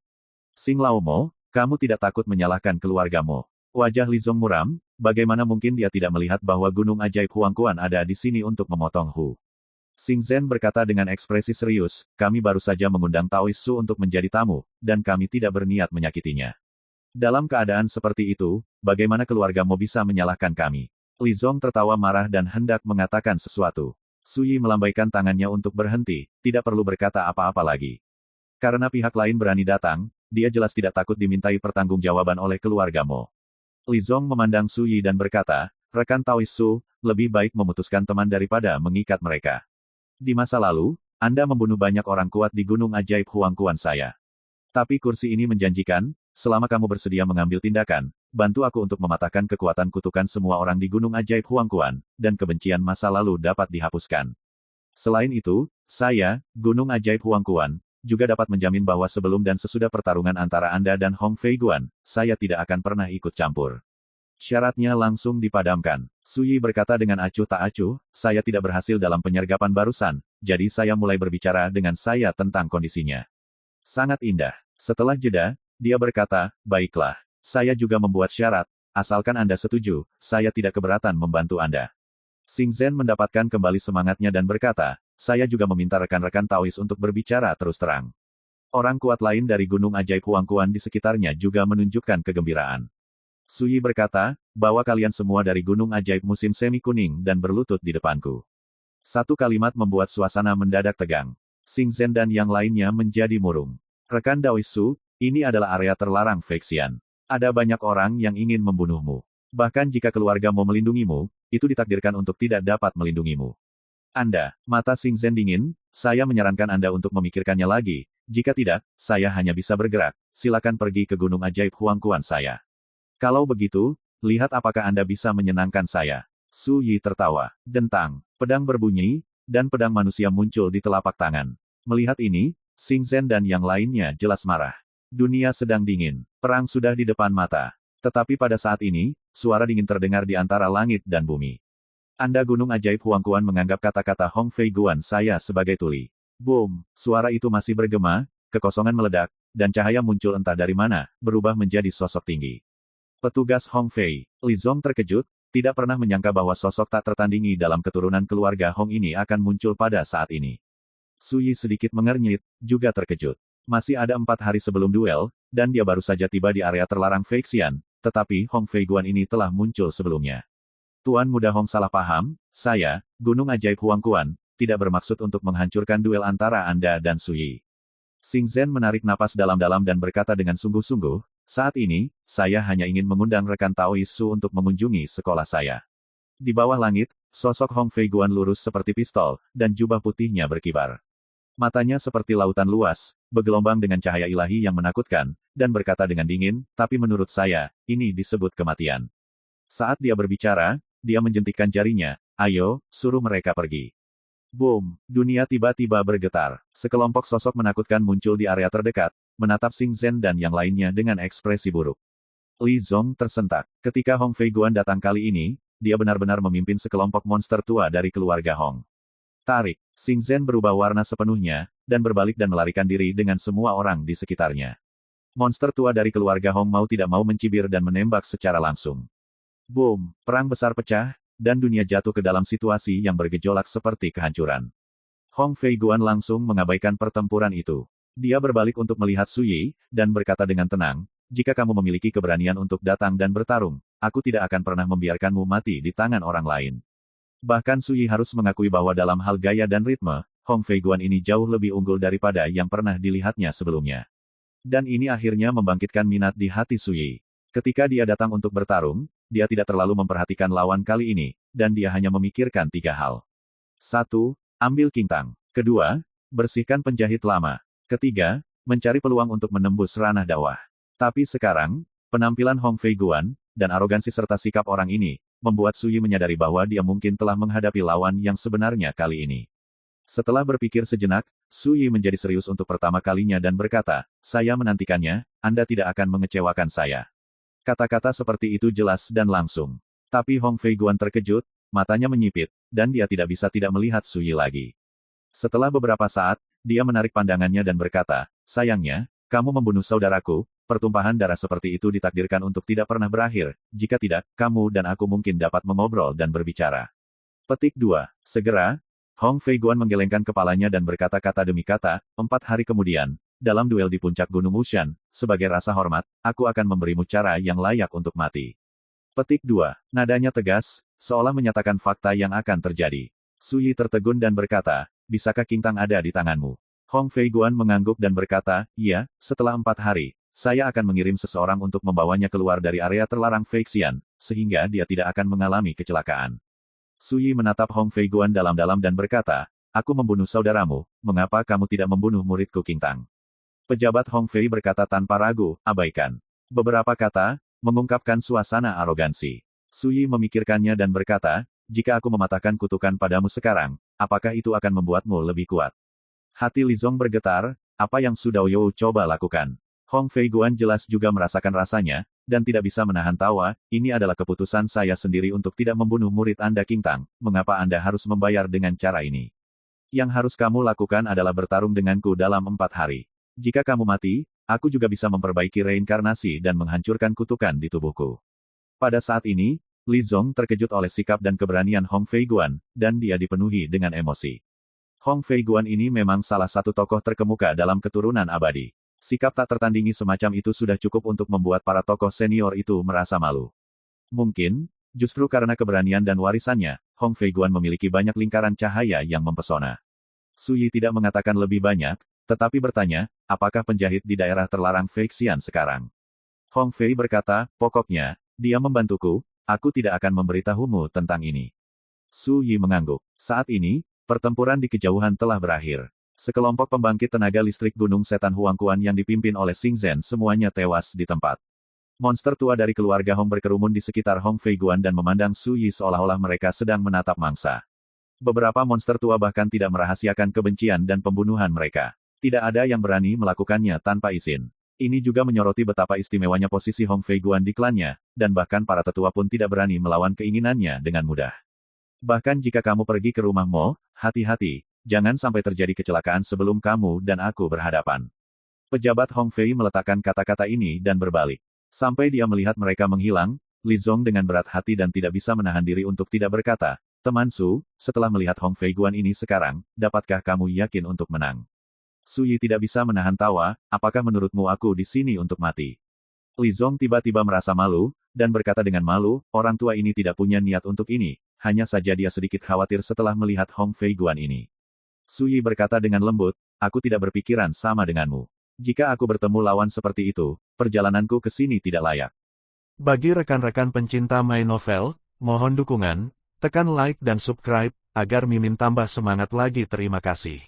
Xing Lao Mo, kamu tidak takut menyalahkan keluargamu. Wajah Li Zong muram, bagaimana mungkin dia tidak melihat bahwa Gunung Ajaib Huangquan ada di sini untuk memotong Hu. Xing Zhen berkata dengan ekspresi serius, kami baru saja mengundang Taois Su untuk menjadi tamu, dan kami tidak berniat menyakitinya. Dalam keadaan seperti itu, bagaimana keluargamu bisa menyalahkan kami? Li Zong tertawa marah dan hendak mengatakan sesuatu. Su Yi melambaikan tangannya untuk berhenti, tidak perlu berkata apa-apa lagi. Karena pihak lain berani datang, dia jelas tidak takut dimintai pertanggungjawaban oleh keluargamu. Li Zong memandang Su Yi dan berkata, rekan Taois Su, lebih baik memutuskan teman daripada mengikat mereka. Di masa lalu, Anda membunuh banyak orang kuat di Gunung Ajaib Huangquan saya. Tapi kursi ini menjanjikan, selama kamu bersedia mengambil tindakan, bantu aku untuk mematahkan kekuatan kutukan semua orang di Gunung Ajaib Huangquan, dan kebencian masa lalu dapat dihapuskan. Selain itu, saya, Gunung Ajaib Huangquan, juga dapat menjamin bahwa sebelum dan sesudah pertarungan antara Anda dan Hong Fei Guan, saya tidak akan pernah ikut campur. Syaratnya langsung dipadamkan. Su Yi berkata dengan acuh tak acuh, saya tidak berhasil dalam penyergapan barusan, jadi saya mulai berbicara dengan saya tentang kondisinya. Sangat indah. Setelah jeda, dia berkata, baiklah, saya juga membuat syarat, asalkan Anda setuju, saya tidak keberatan membantu Anda. Xing Zhen mendapatkan kembali semangatnya dan berkata, saya juga meminta rekan-rekan Taois untuk berbicara terus terang. Orang kuat lain dari Gunung Ajaib Huangquan di sekitarnya juga menunjukkan kegembiraan. Su Yi berkata, bawa kalian semua dari Gunung Ajaib musim semi kuning dan berlutut di depanku. Satu kalimat membuat suasana mendadak tegang. Xing Zhen dan yang lainnya menjadi murung. Rekan Daois Su, ini adalah area terlarang Feixian. Ada banyak orang yang ingin membunuhmu. Bahkan jika keluarga mau melindungimu, itu ditakdirkan untuk tidak dapat melindungimu. Anda, mata Xing Zhen dingin, saya menyarankan Anda untuk memikirkannya lagi, jika tidak, saya hanya bisa bergerak, silakan pergi ke Gunung Ajaib Huangquan saya. Kalau begitu, lihat apakah Anda bisa menyenangkan saya. Su Yi tertawa. Dentang, pedang berbunyi, dan pedang manusia muncul di telapak tangan. Melihat ini, Xing Zhen dan yang lainnya jelas marah. Dunia sedang dingin. Perang sudah di depan mata. Tetapi pada saat ini, suara dingin terdengar di antara langit dan bumi. Anda Gunung Ajaib Huangquan menganggap kata-kata Hong Fei Guan saya sebagai tuli. Boom! Suara itu masih bergema, kekosongan meledak, dan cahaya muncul entah dari mana, berubah menjadi sosok tinggi. Petugas Hong Fei. Li Zong terkejut, tidak pernah menyangka bahwa sosok tak tertandingi dalam keturunan keluarga Hong ini akan muncul pada saat ini. Su Yi sedikit mengernyit, juga terkejut. Masih ada 4 hari sebelum duel, dan dia baru saja tiba di area terlarang Feixian, tetapi Hong Fei Guan ini telah muncul sebelumnya. Tuan Muda Hong salah paham, saya, Gunung Ajaib Huangquan, tidak bermaksud untuk menghancurkan duel antara Anda dan Su Yi. Xing Zhen menarik napas dalam-dalam dan berkata dengan sungguh-sungguh, saat ini, saya hanya ingin mengundang rekan Taois Su untuk mengunjungi sekolah saya. Di bawah langit, sosok Hong Fei Guan lurus seperti pistol, dan jubah putihnya berkibar. Matanya seperti lautan luas, bergelombang dengan cahaya ilahi yang menakutkan, dan berkata dengan dingin, tapi menurut saya, ini disebut kematian. Saat dia berbicara, dia menjentikkan jarinya, ayo, suruh mereka pergi. Boom! Dunia tiba-tiba bergetar. Sekelompok sosok menakutkan muncul di area terdekat, menatap Xing Zhen dan yang lainnya dengan ekspresi buruk. Li Zong tersentak. Ketika Hong Fei Guan datang kali ini, dia benar-benar memimpin sekelompok monster tua dari keluarga Hong. Tarik. Xing Zhen berubah warna sepenuhnya, dan berbalik dan melarikan diri dengan semua orang di sekitarnya. Monster tua dari keluarga Hong mau tidak mau mencibir dan menembak secara langsung. Boom! Perang besar pecah, dan dunia jatuh ke dalam situasi yang bergejolak seperti kehancuran. Hong Fei Guan langsung mengabaikan pertempuran itu. Dia berbalik untuk melihat Su Yi, dan berkata dengan tenang, jika kamu memiliki keberanian untuk datang dan bertarung, aku tidak akan pernah membiarkanmu mati di tangan orang lain. Bahkan Su Yi harus mengakui bahwa dalam hal gaya dan ritme, Hong Fei Guan ini jauh lebih unggul daripada yang pernah dilihatnya sebelumnya. Dan ini akhirnya membangkitkan minat di hati Su Yi. Ketika dia datang untuk bertarung, dia tidak terlalu memperhatikan lawan kali ini, dan dia hanya memikirkan 3 hal. 1. Ambil Qingtang. 2. Bersihkan penjahit lama. 3. Mencari peluang untuk menembus ranah dakwah. Tapi sekarang, penampilan Hong Fei Guan, dan arogansi serta sikap orang ini, membuat Su Yi menyadari bahwa dia mungkin telah menghadapi lawan yang sebenarnya kali ini. Setelah berpikir sejenak, Su Yi menjadi serius untuk pertama kalinya dan berkata, saya menantikannya, Anda tidak akan mengecewakan saya. Kata-kata seperti itu jelas dan langsung. Tapi Hong Fei Guan terkejut, matanya menyipit, dan dia tidak bisa tidak melihat Su Yi lagi. Setelah beberapa saat, dia menarik pandangannya dan berkata, sayangnya, kamu membunuh saudaraku, pertumpahan darah seperti itu ditakdirkan untuk tidak pernah berakhir, jika tidak, kamu dan aku mungkin dapat mengobrol dan berbicara. Petik 2. Segera, Hong Fei Guan menggelengkan kepalanya dan berkata kata demi kata, 4 hari kemudian, dalam duel di puncak Gunung Wushan, sebagai rasa hormat, aku akan memberimu cara yang layak untuk mati. Petik 2. Nadanya tegas, seolah menyatakan fakta yang akan terjadi. Su Yi tertegun dan berkata, bisakah Qingtang ada di tanganmu? Hong Fei Guan mengangguk dan berkata, iya, setelah 4 hari, saya akan mengirim seseorang untuk membawanya keluar dari area terlarang Feixian, sehingga dia tidak akan mengalami kecelakaan. Su Yi menatap Hong Fei Guan dalam-dalam dan berkata, aku membunuh saudaramu, mengapa kamu tidak membunuh muridku Qingtang? Pejabat Hong Fei berkata tanpa ragu, abaikan. Beberapa kata, mengungkapkan suasana arogansi. Su Yi memikirkannya dan berkata, jika aku mematahkan kutukan padamu sekarang, apakah itu akan membuatmu lebih kuat? Hati Li Zong bergetar, apa yang Su Daoyou coba lakukan? Hong Fei Guan jelas juga merasakan rasanya, dan tidak bisa menahan tawa, ini adalah keputusan saya sendiri untuk tidak membunuh murid Anda Qingtang, mengapa Anda harus membayar dengan cara ini? Yang harus kamu lakukan adalah bertarung denganku dalam 4 hari. Jika kamu mati, aku juga bisa memperbaiki reinkarnasi dan menghancurkan kutukan di tubuhku. Pada saat ini, Li Zong terkejut oleh sikap dan keberanian Hong Feiguan, dan dia dipenuhi dengan emosi. Hong Feiguan ini memang salah satu tokoh terkemuka dalam keturunan abadi. Sikap tak tertandingi semacam itu sudah cukup untuk membuat para tokoh senior itu merasa malu. Mungkin, justru karena keberanian dan warisannya, Hong Feiguan memiliki banyak lingkaran cahaya yang mempesona. Su Yi tidak mengatakan lebih banyak, tetapi bertanya, apakah penjahit di daerah terlarang Feixian sekarang? Hong Fei berkata, pokoknya, dia membantuku, aku tidak akan memberitahumu tentang ini. Su Yi mengangguk. Saat ini, pertempuran di kejauhan telah berakhir. Sekelompok pembangkit tenaga listrik Gunung Setan Huangquan yang dipimpin oleh Xing Zhen semuanya tewas di tempat. Monster tua dari keluarga Hong berkerumun di sekitar Hong Feiguan dan memandang Su Yi seolah-olah mereka sedang menatap mangsa. Beberapa monster tua bahkan tidak merahasiakan kebencian dan pembunuhan mereka. Tidak ada yang berani melakukannya tanpa izin. Ini juga menyoroti betapa istimewanya posisi Hong Feiguan di klannya, dan bahkan para tetua pun tidak berani melawan keinginannya dengan mudah. Bahkan jika kamu pergi ke rumah Mo, hati-hati. Jangan sampai terjadi kecelakaan sebelum kamu dan aku berhadapan. Pejabat Hong Fei meletakkan kata-kata ini dan berbalik. Sampai dia melihat mereka menghilang, Li Zong dengan berat hati dan tidak bisa menahan diri untuk tidak berkata, Teman Su, setelah melihat Hong Feiguan ini sekarang, dapatkah kamu yakin untuk menang? Su Yi tidak bisa menahan tawa, apakah menurutmu aku di sini untuk mati? Li Zong tiba-tiba merasa malu, dan berkata dengan malu, orang tua ini tidak punya niat untuk ini, hanya saja dia sedikit khawatir setelah melihat Hong Feiguan ini. Su Yi berkata dengan lembut, aku tidak berpikiran sama denganmu. Jika aku bertemu lawan seperti itu, perjalananku ke sini tidak layak. Bagi rekan-rekan pencinta My Novel, mohon dukungan, tekan like dan subscribe, agar Mimin tambah semangat lagi. Terima kasih.